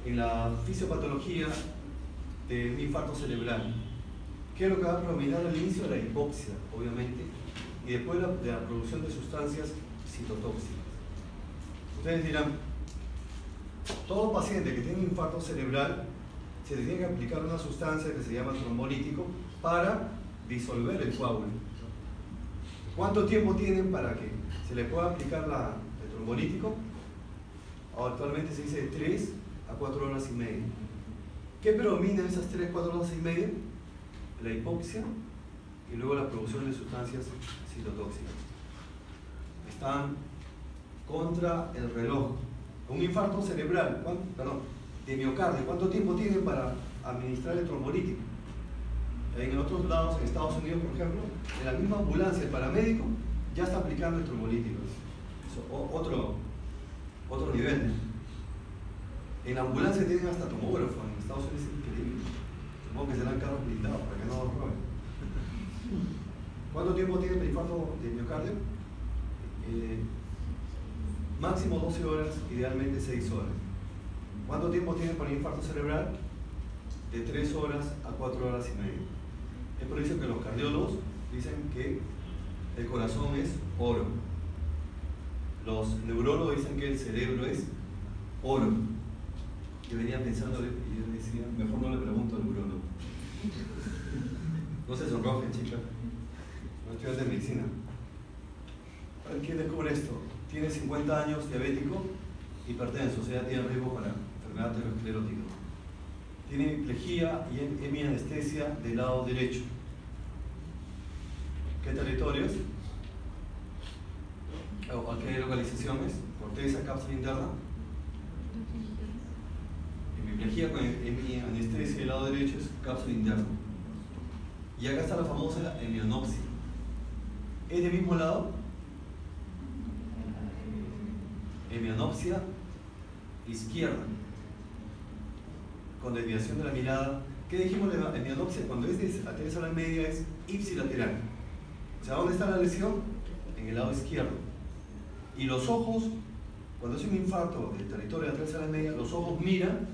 En la fisiopatología de un infarto cerebral, ¿qué es lo que va a predominar al inicio? La hipoxia, obviamente, y después de la producción de sustancias citotóxicas. Ustedes dirán, todo paciente que tiene un infarto cerebral se le tiene que aplicar una sustancia que se llama trombolítico para disolver el coágulo. ¿Cuánto tiempo tienen para que se le pueda aplicar el trombolítico? Actualmente se dice de 3 a 4 horas y media. ¿Qué predomina en esas 3 a 4 horas y media? La hipoxia y luego la producción de sustancias citotóxicas. Están contra el reloj. Un infarto cerebral, de miocardio, ¿cuánto tiempo tienen para administrar el trombolítico? En otros lados, en Estados Unidos, por ejemplo, en la misma ambulancia, el paramédico ya está aplicando el trombolítico. Eso, otro nivel. En la ambulancia tienen hasta tomógrafo, en Estados Unidos es increíble. Supongo que serán carros blindados para que no lo roben. ¿Cuánto tiempo tiene el infarto de miocardio? Máximo 12 horas, idealmente 6 horas. ¿Cuánto tiempo tiene para el infarto cerebral? De 3 horas a 4 horas y media. Es por eso que los cardiólogos dicen que el corazón es oro. Los neurólogos dicen que el cerebro es oro. Yo venía pensando y yo decía, mejor no le pregunto al neurólogo. No se sonrojen, chicas. No estudiantes de medicina. ¿Quién descubre esto? Tiene 50 años, diabético, hipertenso, o sea, tiene riesgo para enfermedad aterosclerótica. Tiene hemiplegia y hemianestesia del lado derecho. ¿Qué territorios? ¿O qué localizaciones? Corteza, cápsula interna. Hemiplegia con hemianestesia del lado derecho es cápsula interna. Y acá está la famosa hemianopsia. ¿Es del mismo lado? Hemianopsia izquierda, con desviación de la mirada. ¿Qué dijimos de la hemianopsia? Cuando es de ateresa a la media es ipsilateral. O sea, ¿dónde está la lesión? En el lado izquierdo. Y los ojos, cuando es un infarto del territorio de la tercera media, los ojos miran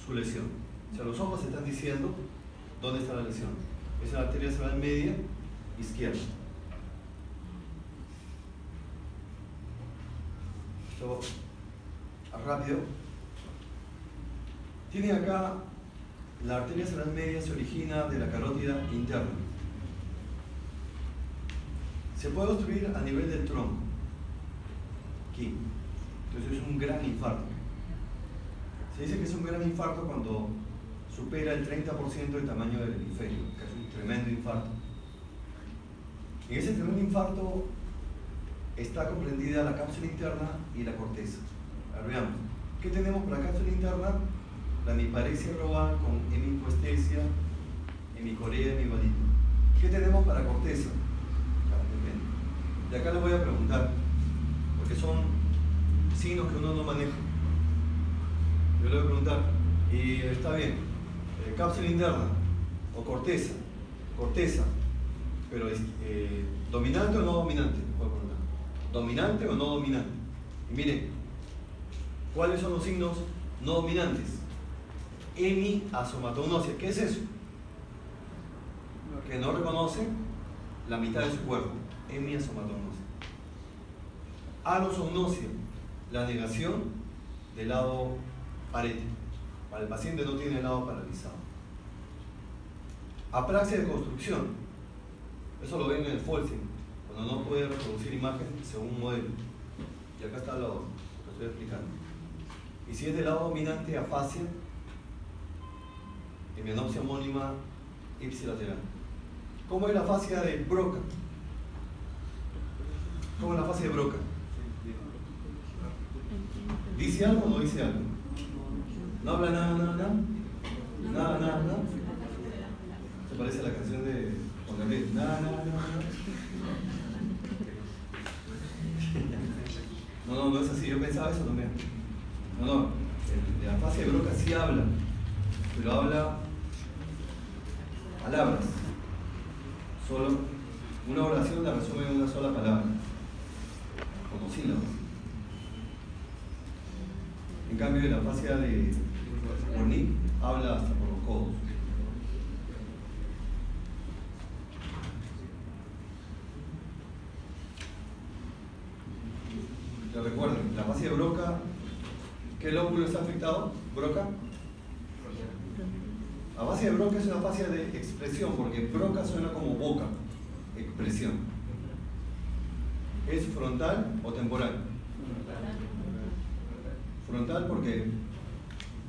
su lesión. O sea, los ojos están diciendo dónde está la lesión. Es la arteria cerebral media izquierda. Esto rápido. Tiene acá la arteria cerebral media, se origina de la carótida interna. Se puede obstruir a nivel del tronco, aquí. Entonces es un gran infarto. Se dice que es un gran infarto cuando supera el 30% del tamaño del hemisferio, que es un tremendo infarto. En ese tremendo infarto está comprendida la cápsula interna y la corteza. A ver, veamos. ¿Qué tenemos para la cápsula interna? La hemiparesia global con hemicoestesia, hemicorea, hemivalito. ¿Qué tenemos para corteza? De acá les voy a preguntar, porque son signos que uno no maneja. Yo le voy a preguntar, y está bien, cápsula interna o corteza, pero ¿dominante o no dominante? Voy a preguntar. ¿Dominante o no dominante? Y miren, ¿cuáles son los signos no dominantes? Hemiasomatognosia. ¿Qué es eso? Que no reconoce la mitad de su cuerpo. Hemiasomatognosia. Alosognosia, la negación del lado parético. Para el paciente no tiene el lado paralizado. Apraxia de construcción. Eso lo ven en el Folsen, cuando no puede reproducir imagen según un modelo. Y acá está lo que estoy explicando. Y si es del lado dominante, afasia, hemianopsia homónima ipsilateral. ¿Cómo es la fascia de Broca? ¿Cómo es la fascia de Broca? ¿Dice algo o no dice algo? ¿No habla nada? Nada. Se parece a la canción de Juan Gabriel. Nada. No es así. Yo pensaba eso también. No. La fascia de Broca sí habla, pero habla palabras. Solo una oración la resume en una sola palabra, como sílabas. En cambio, la fascia de Wernicke habla hasta por los codos. ¿Te recuerden? La fascia de Broca, ¿qué lóbulo está afectado? ¿Broca? La fascia de Broca es una fascia de expresión, porque Broca suena como boca, expresión. ¿Es frontal o temporal? Frontal porque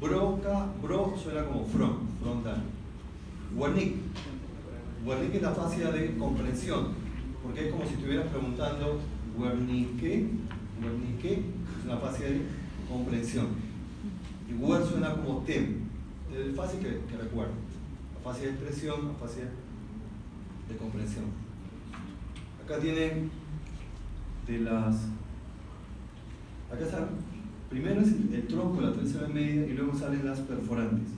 bro suena como frontal. Wernicke es la fascia de comprensión, porque es como si estuvieras preguntando Wernicke es una fascia de comprensión. Y Wer suena como tem. Es fácil que recuerdo. La fascia de expresión, la fascia de comprensión. Acá tienen de las... Acá está. Primero es el tronco, la tercera media, y luego salen las perforantes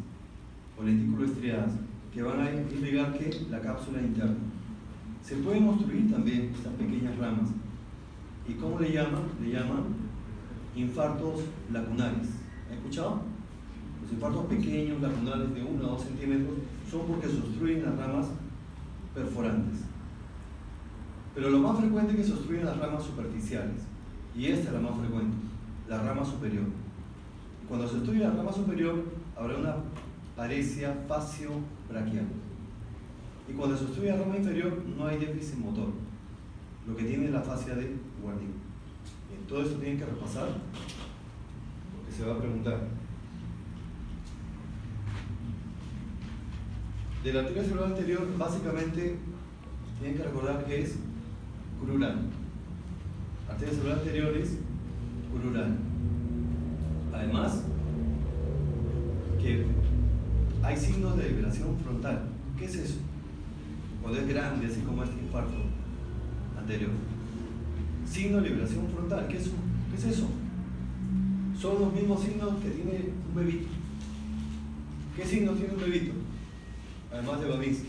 o lenticuloestriadas, que van a irrigar ¿qué? La cápsula interna. Se pueden obstruir también estas pequeñas ramas. ¿Y cómo le llaman? Le llaman infartos lacunares. ¿Han escuchado? Los infartos pequeños, lacunares de 1 a 2 centímetros, son porque se obstruyen las ramas perforantes. Pero lo más frecuente es que se obstruyen las ramas superficiales. Y esta es la más frecuente, la rama superior. Cuando se obstruye la rama superior, habrá una paresia facio-braquial. Y cuando se obstruye la rama inferior, no hay déficit motor, lo que tiene la fascia de Wernicke. Bien, todo esto tienen que repasar, porque se va a preguntar. De la arteria cerebral anterior, básicamente, tienen que recordar que es crural. Arteria cerebral anterior es crural. Además, que hay signos de liberación frontal. ¿Qué es eso? Cuando es grande, así como este infarto anterior. Signo de liberación frontal, ¿qué es eso? ¿Qué es eso? Son los mismos signos que tiene un bebito. ¿Qué signos tiene un bebito? Además de Babinski.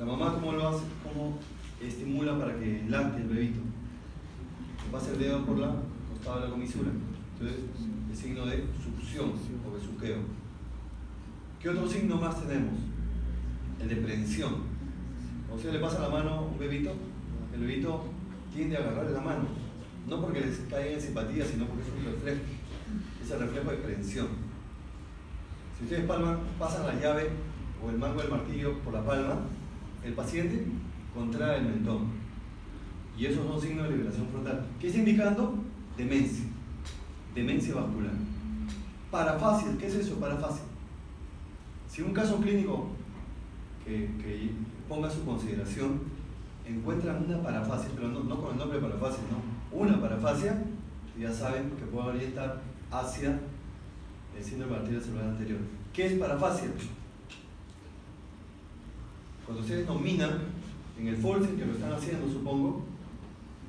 La mamá, ¿cómo lo hace? ¿Cómo estimula para que lacte el bebito? Pasa el dedo por la costado de la comisura. Entonces, el signo de succión o besuqueo. ¿Qué otro signo más tenemos? El de prensión. O sea, le pasa la mano a un bebito, el bebito tiende a agarrarle la mano. No porque les caiga en simpatía, sino porque es un reflejo. Es el reflejo de prensión. Si ustedes pasan la llave o el mango del martillo por la palma, el paciente contrae el mentón. Y esos son signos de liberación frontal. ¿Qué está indicando? Demencia. Demencia vascular. Parafasia. ¿Qué es eso? Parafasia. Si un caso clínico que ponga a su consideración encuentran una parafasia, pero no con el nombre de parafasia, no, una parafasia, ya saben que puede orientar hacia el síndrome de arteria cerebral anterior. ¿Qué es parafasia? Cuando ustedes nominan en el Folsen, que lo están haciendo, supongo,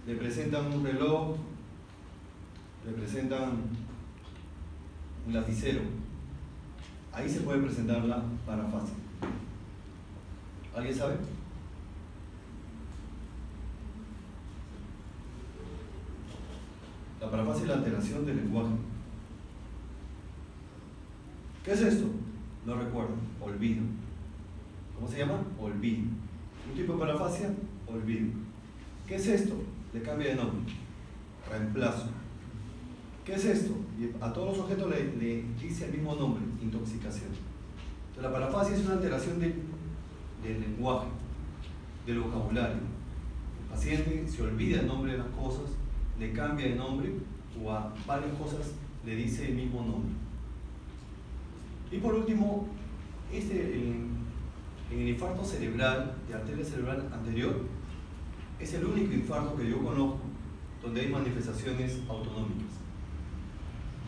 le presentan un reloj, le presentan un lapicero. Ahí se puede presentar la parafasia. ¿Alguien sabe? La parafasia es la alteración del lenguaje. ¿Qué es esto? No recuerdo. Olvido. ¿Cómo se llama? Olvido. Un tipo de parafasia, olvido. ¿Qué es esto? Le cambia de nombre. Reemplazo. ¿Qué es esto? Y a todos los objetos le dice el mismo nombre, intoxicación. Entonces, la parafasia es una alteración del lenguaje, del vocabulario. El paciente se olvida el nombre de las cosas, le cambia de nombre o a varias cosas le dice el mismo nombre. Y por último, en el infarto cerebral de arteria cerebral anterior, es el único infarto que yo conozco donde hay manifestaciones autonómicas.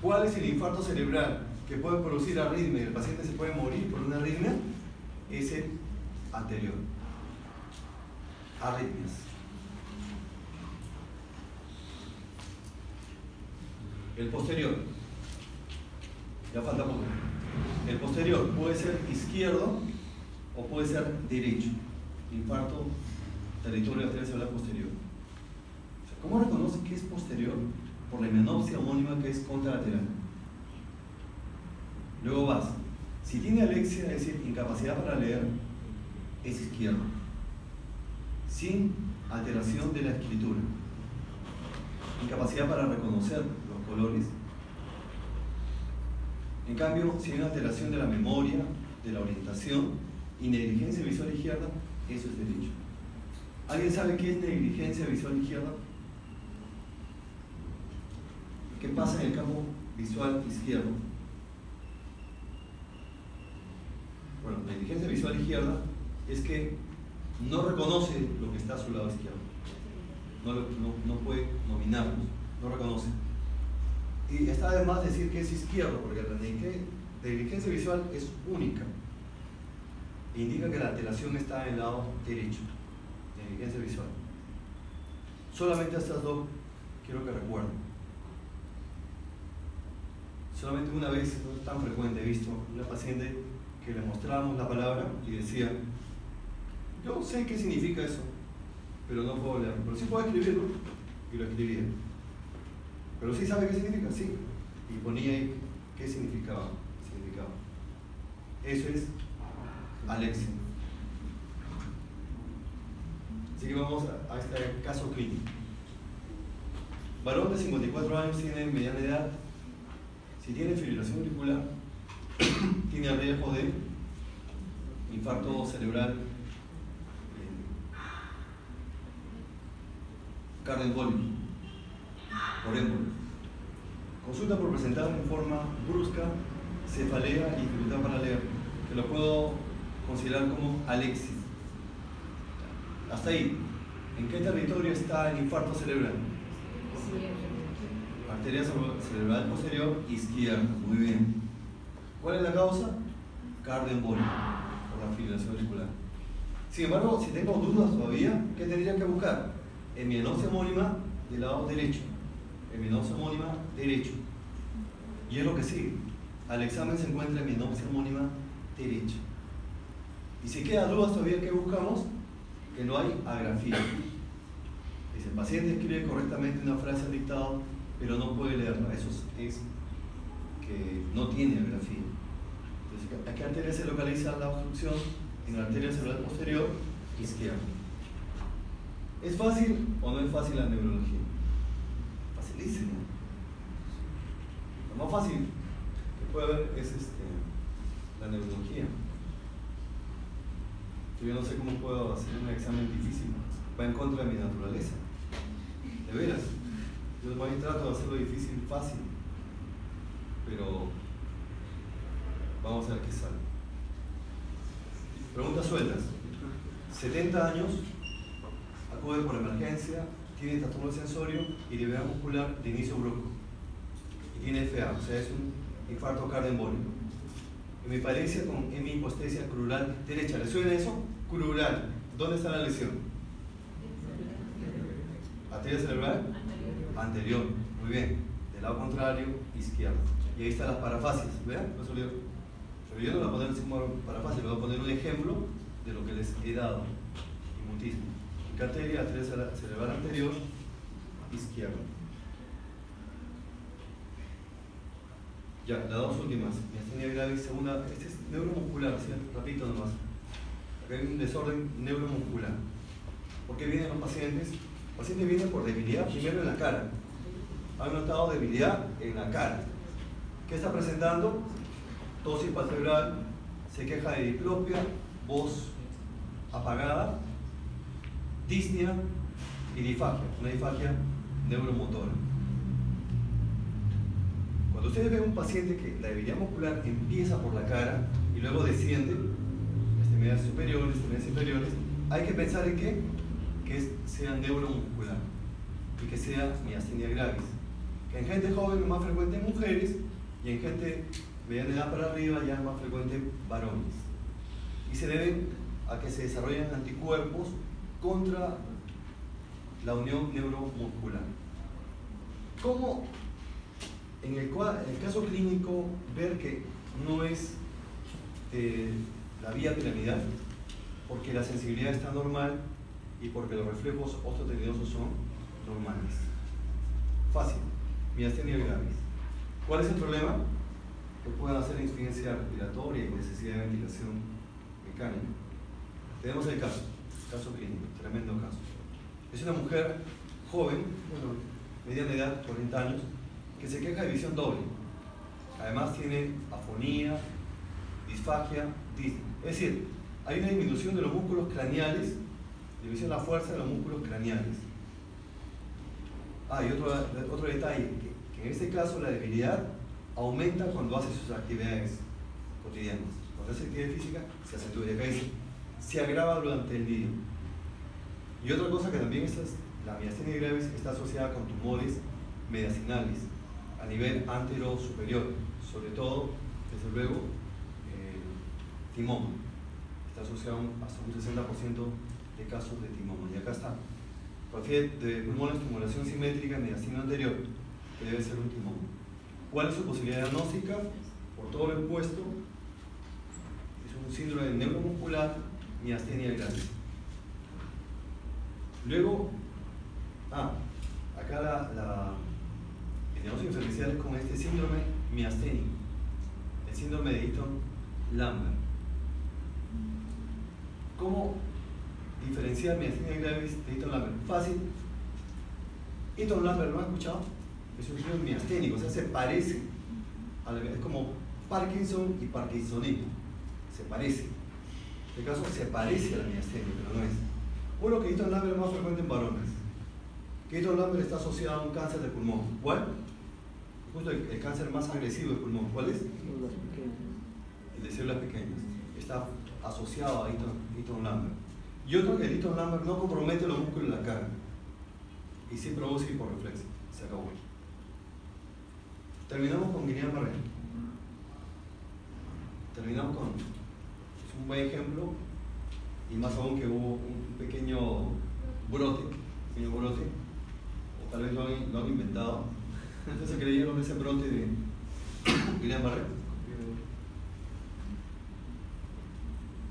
¿Cuál es el infarto cerebral que puede producir arritmia y el paciente se puede morir por una arritmia? Es el anterior. Arritmias. El posterior. Ya falta poco. El posterior puede ser izquierdo o puede ser derecho. Infarto territorio de arteria cerebral posterior. O sea, ¿cómo reconoce que es posterior? Por la hemianopsia homónima que es contralateral. Luego vas. Si tiene alexia, es decir, incapacidad para leer, es izquierdo. Sin alteración de la escritura. Incapacidad para reconocer los colores. En cambio, si hay una alteración de la memoria, de la orientación y negligencia visual izquierda, eso es derecho. ¿Alguien sabe qué es negligencia visual izquierda? ¿Qué pasa en el campo visual izquierdo? Bueno, negligencia visual izquierda es que no reconoce lo que está a su lado izquierdo. No puede nominarlo, no reconoce. Y está además decir que es izquierdo, porque la negligencia visual es única. E indica que la alteración está en el lado derecho. Negligencia visual. Solamente estas dos quiero que recuerden. Solamente una vez, no es tan frecuente, he visto una paciente que le mostrábamos la palabra y decía: yo sé qué significa eso, pero no puedo leerlo, pero sí puedo escribirlo, y lo escribía. Pero sí sabe qué significa, sí, y ponía ahí qué significaba. Eso es alexia. Así que vamos a este caso clínico. Varón de 54 años, tiene mediana edad. Si tiene fibrilación auricular, tiene riesgo de infarto cerebral, cardioembólico, por émbolo. Consulta por presentar en forma brusca cefalea y dificultad para leer, que lo puedo considerar como alexis. Hasta ahí. ¿En qué territorio está el infarto cerebral? Arteria cerebral posterior izquierda. Muy bien. ¿Cuál es la causa? Cardioembólica, por la fibrilación auricular. Sin embargo, si tengo dudas todavía, ¿qué tendría que buscar? Hemianopsia homónima del lado derecho. Hemianopsia homónima derecho. Y es lo que sigue. Al examen se encuentra hemianopsia homónima derecha. Y si queda dudas todavía, ¿qué buscamos? que no hay agrafía. Dice, el paciente escribe correctamente una frase al dictado, pero no puede leerla. Eso es que no tiene agrafía. Entonces, ¿a qué arteria se localiza la obstrucción? En la arteria cerebral posterior izquierda. ¿Es fácil o no es fácil la neurología? Facilísimo. Lo más fácil que puede haber es la neurología. Yo no sé cómo puedo hacer un examen difícil. Va en contra de mi naturaleza. De veras. Yo más bien trato de hacerlo difícil, fácil. Pero vamos a ver qué sale. Preguntas sueltas. 70 años, acude por emergencia, tiene trastorno sensorio y debilidad muscular de inicio brusco. Y tiene FA, o sea, es un infarto cardioembólico. Hemiparesia con hemihipostesia crural derecha. ¿Le suena eso? Crural. ¿Dónde está la lesión? ¿Arteria cerebral? Anterior. Muy bien. Del lado contrario, izquierdo. Y ahí están las parafasias. ¿Vean? No se olvidó. Pero yo no voy a poner como parafasia, le voy a poner un ejemplo de lo que les he dado. Mutismo. Arteria cerebral anterior, izquierdo. Ya, las dos últimas. Miastenia gravis, segunda. Este es neuromuscular, ¿sí? Repito nomás. Acá hay un desorden neuromuscular. ¿Por qué vienen los pacientes? Los pacientes vienen por debilidad primero en la cara. Han notado debilidad en la cara. ¿Qué está presentando? Tos palpebral, se queja de diplopia, voz apagada, disnea y disfagia, una disfagia neuromotora. Cuando ustedes ven un paciente que la debilidad muscular empieza por la cara y luego desciende, extremidades superiores, extremidades inferiores, hay que pensar en que sea neuromuscular y que sea miastenia gravis. Que en gente joven es más frecuente en mujeres y en gente mediana edad para arriba ya es más frecuente en varones. Y se debe a que se desarrollan anticuerpos contra la unión neuromuscular. ¿Cómo en el caso clínico ver que no es la vía piramidal? Porque la sensibilidad está normal y porque los reflejos osteotendinosos son normales. Fácil, miastenia gravis. ¿Cuál es el problema? Que pueden hacer insuficiencia respiratoria y necesidad de ventilación mecánica. Tenemos el caso clínico, tremendo caso. Es una mujer joven, bueno, mediana edad, 40 años, que se queja de visión doble. Además tiene afonía, disfagia, disnea. Es decir, hay una disminución de los músculos craneales, disminución de la fuerza de los músculos craneales. Y otro detalle, que en este caso la debilidad aumenta cuando hace sus actividades cotidianas. Cuando hace actividad física, se acentúa. Y acá dice, se agrava durante el día. Y otra cosa que también la miastenia gravis está asociada con tumores mediastinales a nivel antero-superior, sobre todo, desde luego, timoma. Está asociado hasta un 60% de casos de timoma. Y acá está. Cualquier de pulmones, tumulación simétrica, mediastino anterior, que debe ser un timoma. ¿Cuál es su posibilidad diagnóstica? Por todo lo expuesto, es un síndrome neuromuscular, miastenia gravis. Luego, acá la diagnóstico diferencial es con este síndrome miasténico, el síndrome de Eaton-Lambert. ¿Cómo diferenciar miastenia gravis de Eaton-Lambert? Fácil. Eaton-Lambert, ¿lo han escuchado? Es un síndrome miasténico, o sea, se parece, es como Parkinson y parkinsonismo, se parece. En este caso, se parece a la miastenia, pero no es. Uno, que Eaton-Lambert es más frecuente en varones. Que Eaton-Lambert está asociado a un cáncer de pulmón. ¿Cuál? Justo el cáncer más agresivo de pulmón. ¿Cuál es? El de células pequeñas. Está asociado a Eaton-Lambert. Y otro, que el Eaton-Lambert no compromete los músculos de la cara y sí produce hiporreflexia. Se acabó. Terminamos con Guillain-Barré. Terminamos con, es un buen ejemplo, y más aún que hubo un pequeño brote, o tal vez lo han inventado. Entonces se creyeron ese brote de Guillain-Barré.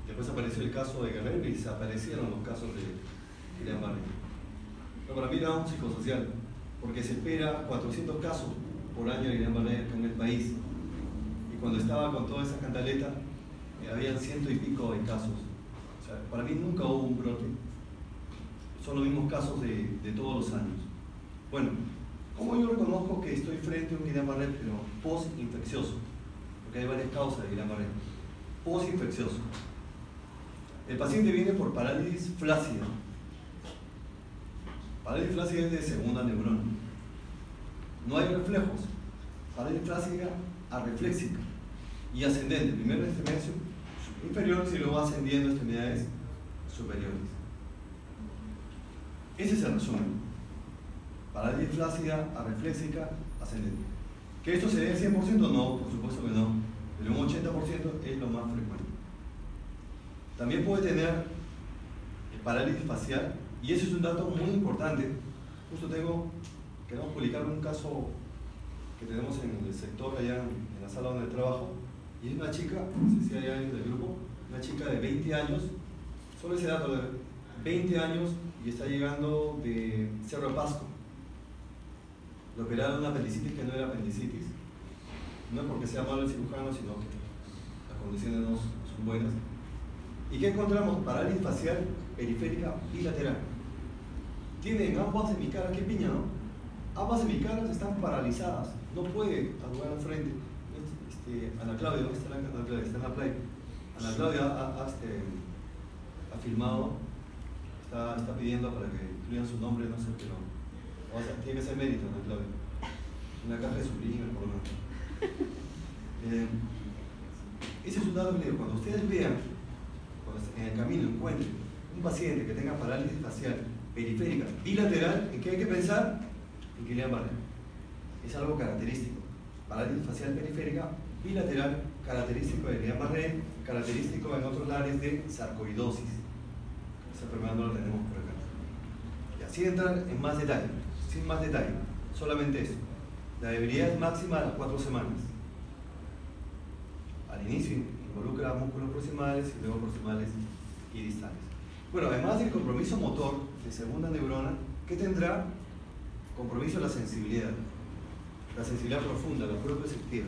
Después apareció apareció el caso de Guerrero y desaparecieron los casos de Guillain-Barré. No, para mí era un psicosocial, porque se espera 400 casos por año de Guillain-Barré en el país. Y cuando estaba con toda esa cantaleta, habían 100 y pico de casos. O sea, para mí nunca hubo un brote. Son los mismos casos de todos los años. Bueno, ¿cómo yo reconozco que estoy frente a un Guillain-Barré, pero post-infeccioso? Porque hay varias causas de Guillain-Barré. Post-infeccioso. El paciente viene por parálisis flácida. Parálisis flácida es de segunda neurona. No hay reflejos. Parálisis flácida arrefléxica y ascendente. Primero extremidades inferiores y luego ascendiendo a extremidades superiores. Ese es el resumen. Parálisis flácida arrefléxica ascendente. ¿Que esto se dé al 100%? No, por supuesto que no. Pero un 80% es lo más frecuente. También puede tener parálisis facial, y ese es un dato muy importante. Justo queremos publicar un caso que tenemos en el sector allá en la sala donde trabajo, y es una chica, no sé si hay alguien del grupo, una chica de 20 años, solo ese dato de 20 años, y está llegando de Cerro de Pasco. Le operaron una apendicitis que no era apendicitis, no es porque sea malo el cirujano, sino que las condiciones no son buenas. ¿Y qué encontramos? Parálisis facial periférica bilateral. Tienen ambas hemicaras, qué piña, ¿no? Ambas hemicaras están paralizadas, no puede arrugar al frente. Ana Claudia, ¿dónde está Ana Claudia? Está en la play. Ana Claudia ha filmado, está pidiendo para que incluyan su nombre, no sé, pero o sea, tiene que ser mérito, Ana Claudia. Una caja de su libro, por lo menos. Ese es un dato que le digo, cuando ustedes vean, cuando en el camino encuentren un paciente que tenga parálisis facial periférica bilateral, ¿en qué hay que pensar? En Guillain-Barré. Es algo característico. Parálisis facial periférica bilateral, característico de Guillain-Barré, característico en otros áreas de sarcoidosis. Esa enfermedad no la tenemos por acá. Y así entrar en más detalle, sin más detalle, solamente eso. La debilidad es máxima a las 4 semanas. Al inicio involucra músculos proximales y luego proximales y distales. Bueno, además del compromiso motor de segunda neurona, ¿qué tendrá? Compromiso de la sensibilidad profunda, la proprioceptiva.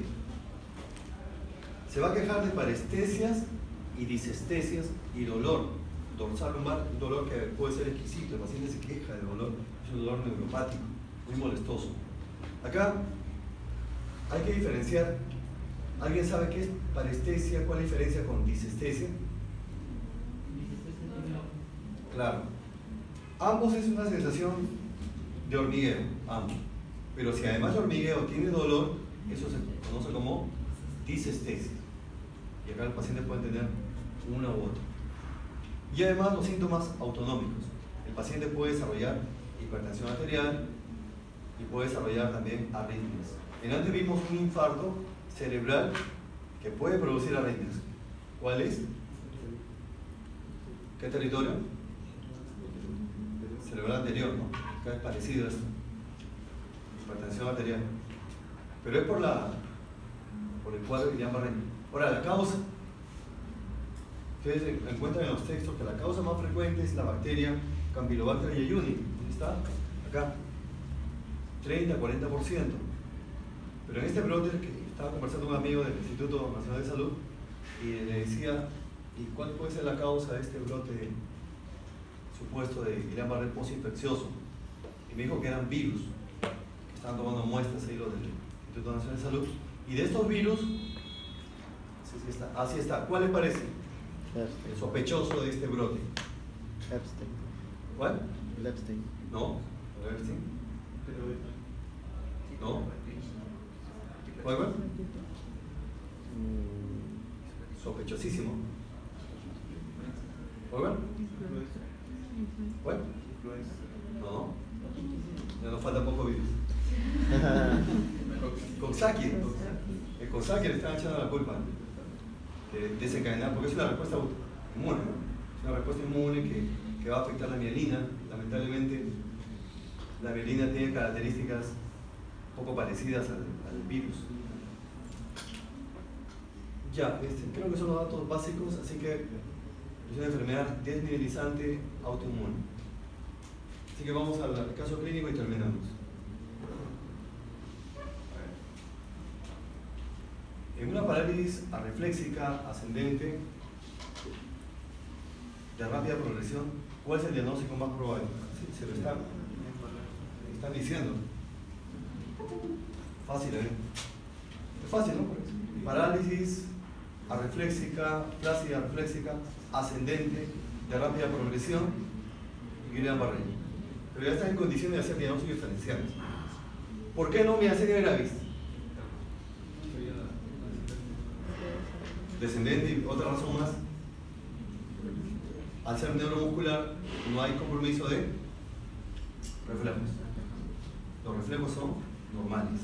Se va a quejar de parestesias y disestesias y dolor dorsal lumbar, un dolor que puede ser exquisito. El paciente se queja de dolor, es un dolor neuropático, muy molestoso. Acá hay que diferenciar. ¿Alguien sabe qué es parestesia? ¿Cuál es la diferencia con disestesia? Claro. Ambos es una sensación de hormigueo, ambos. Pero si además de hormigueo tiene dolor, eso se conoce como disestesia. Y acá el paciente puede tener una u otra. Y además los síntomas autonómicos. El paciente puede desarrollar hipertensión arterial y puede desarrollar también arritmias. En antes vimos un infarto cerebral que puede producir arritmias. ¿Cuál es? ¿Qué territorio? Cerebral anterior, ¿no? Acá es parecido a esto. Hipertensión arterial. Pero es por el cuadro de Guillain-Barré. Ahora, la causa. Ustedes encuentran en los textos que la causa más frecuente es la bacteria Campylobacter jejuni. ¿Dónde está? Acá. 30-40%. Pero en este brote que estaba conversando con un amigo del Instituto Nacional de Salud y le decía, ¿y cuál puede ser la causa de este brote supuesto de Guillain-Barré postinfeccioso? Y me dijo que eran virus, que estaban tomando muestras ahí los del Instituto Nacional de Salud. Y de estos virus, así está. ¿Cuál les parece? El sospechoso de este brote. Epstein. ¿Cuál? El Epstein. No, el Epstein. ¿No? ¿Cuál? Sospechosísimo. ¿Cuál? ¿Cuál? No. Ya nos falta poco virus. Coxsackie. El Coxsackie le están echando la culpa de desencadenar, porque es una respuesta inmune, ¿no? Es una respuesta inmune que va a afectar la mielina. Lamentablemente, la mielina tiene características poco parecidas al virus. Ya, creo que son los datos básicos, así que Es una enfermedad desmineralizante autoinmune. Así que vamos al caso clínico y terminamos. En una parálisis arrefléxica ascendente de rápida progresión, ¿cuál es el diagnóstico más probable? Sí, se lo están diciendo. Fácil, ¿eh? Es fácil, ¿no? Parálisis arrefléxica, flácida arrefléxica, ascendente, de rápida progresión y Guillain-Barré. Pero ya están en condiciones de hacer diagnósticos diferenciales. ¿Por qué no miastenia gravis? Descendente y otra razón más. Al ser neuromuscular no hay compromiso de reflejos. Los reflejos son normales.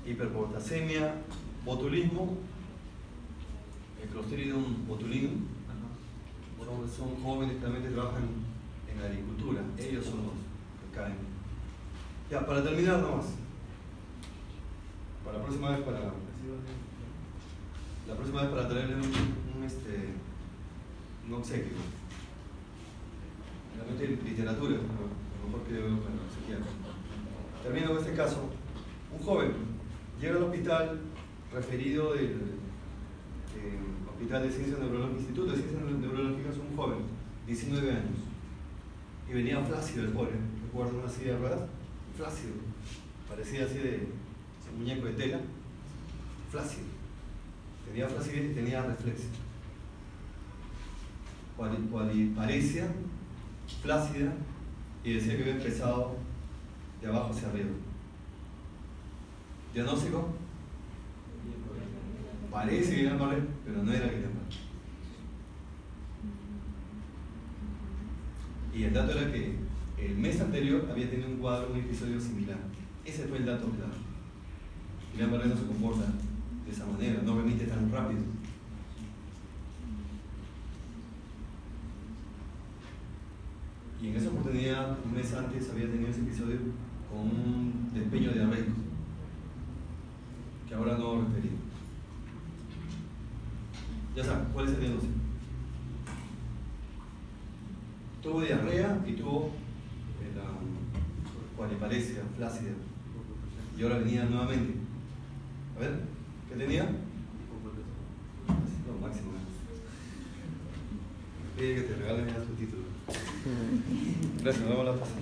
Hiperpotasemia, botulismo, el Clostridium botulinum, son jóvenes que realmente trabajan en la agricultura. Ellos son los que caen. Ya, para terminar nomás. Para la próxima vez para traerle un obsequio. Realmente literatura, lo mejor que debo para los psiquiatras. Termino con este caso. Un joven llega al hospital referido del Hospital de Ciencias Neurológicas, Instituto de Ciencias Neurológicas, un joven, 19 años. Y venía flácido el pobre, recuerdo una silla de ruedas, flácido. Parecía así de un muñeco de tela, flácido. Tenía flacidez y tenía reflexia. Cuadriparesia, flácida, y decía que había empezado de abajo hacia arriba. ¿Diagnóstico? Parece Guillain-Barré, pero no era Guillain-Barré. Y el dato era que el mes anterior había tenido un episodio similar. Ese fue el dato claro. Guillain-Barré no se comporta de esa manera, no remite tan rápido. Y en esa oportunidad, un mes antes, había tenido ese episodio con un despeño diarreico, que ahora no referido. Ya saben, ¿cuál es el diagnóstico? Tuvo diarrea y tuvo cuadriparesia, flácida. Y ahora venía nuevamente. A ver, ¿qué tenía? Lo máximo. Pide que te regalen ya tu título. Gracias, nos vemos la próxima.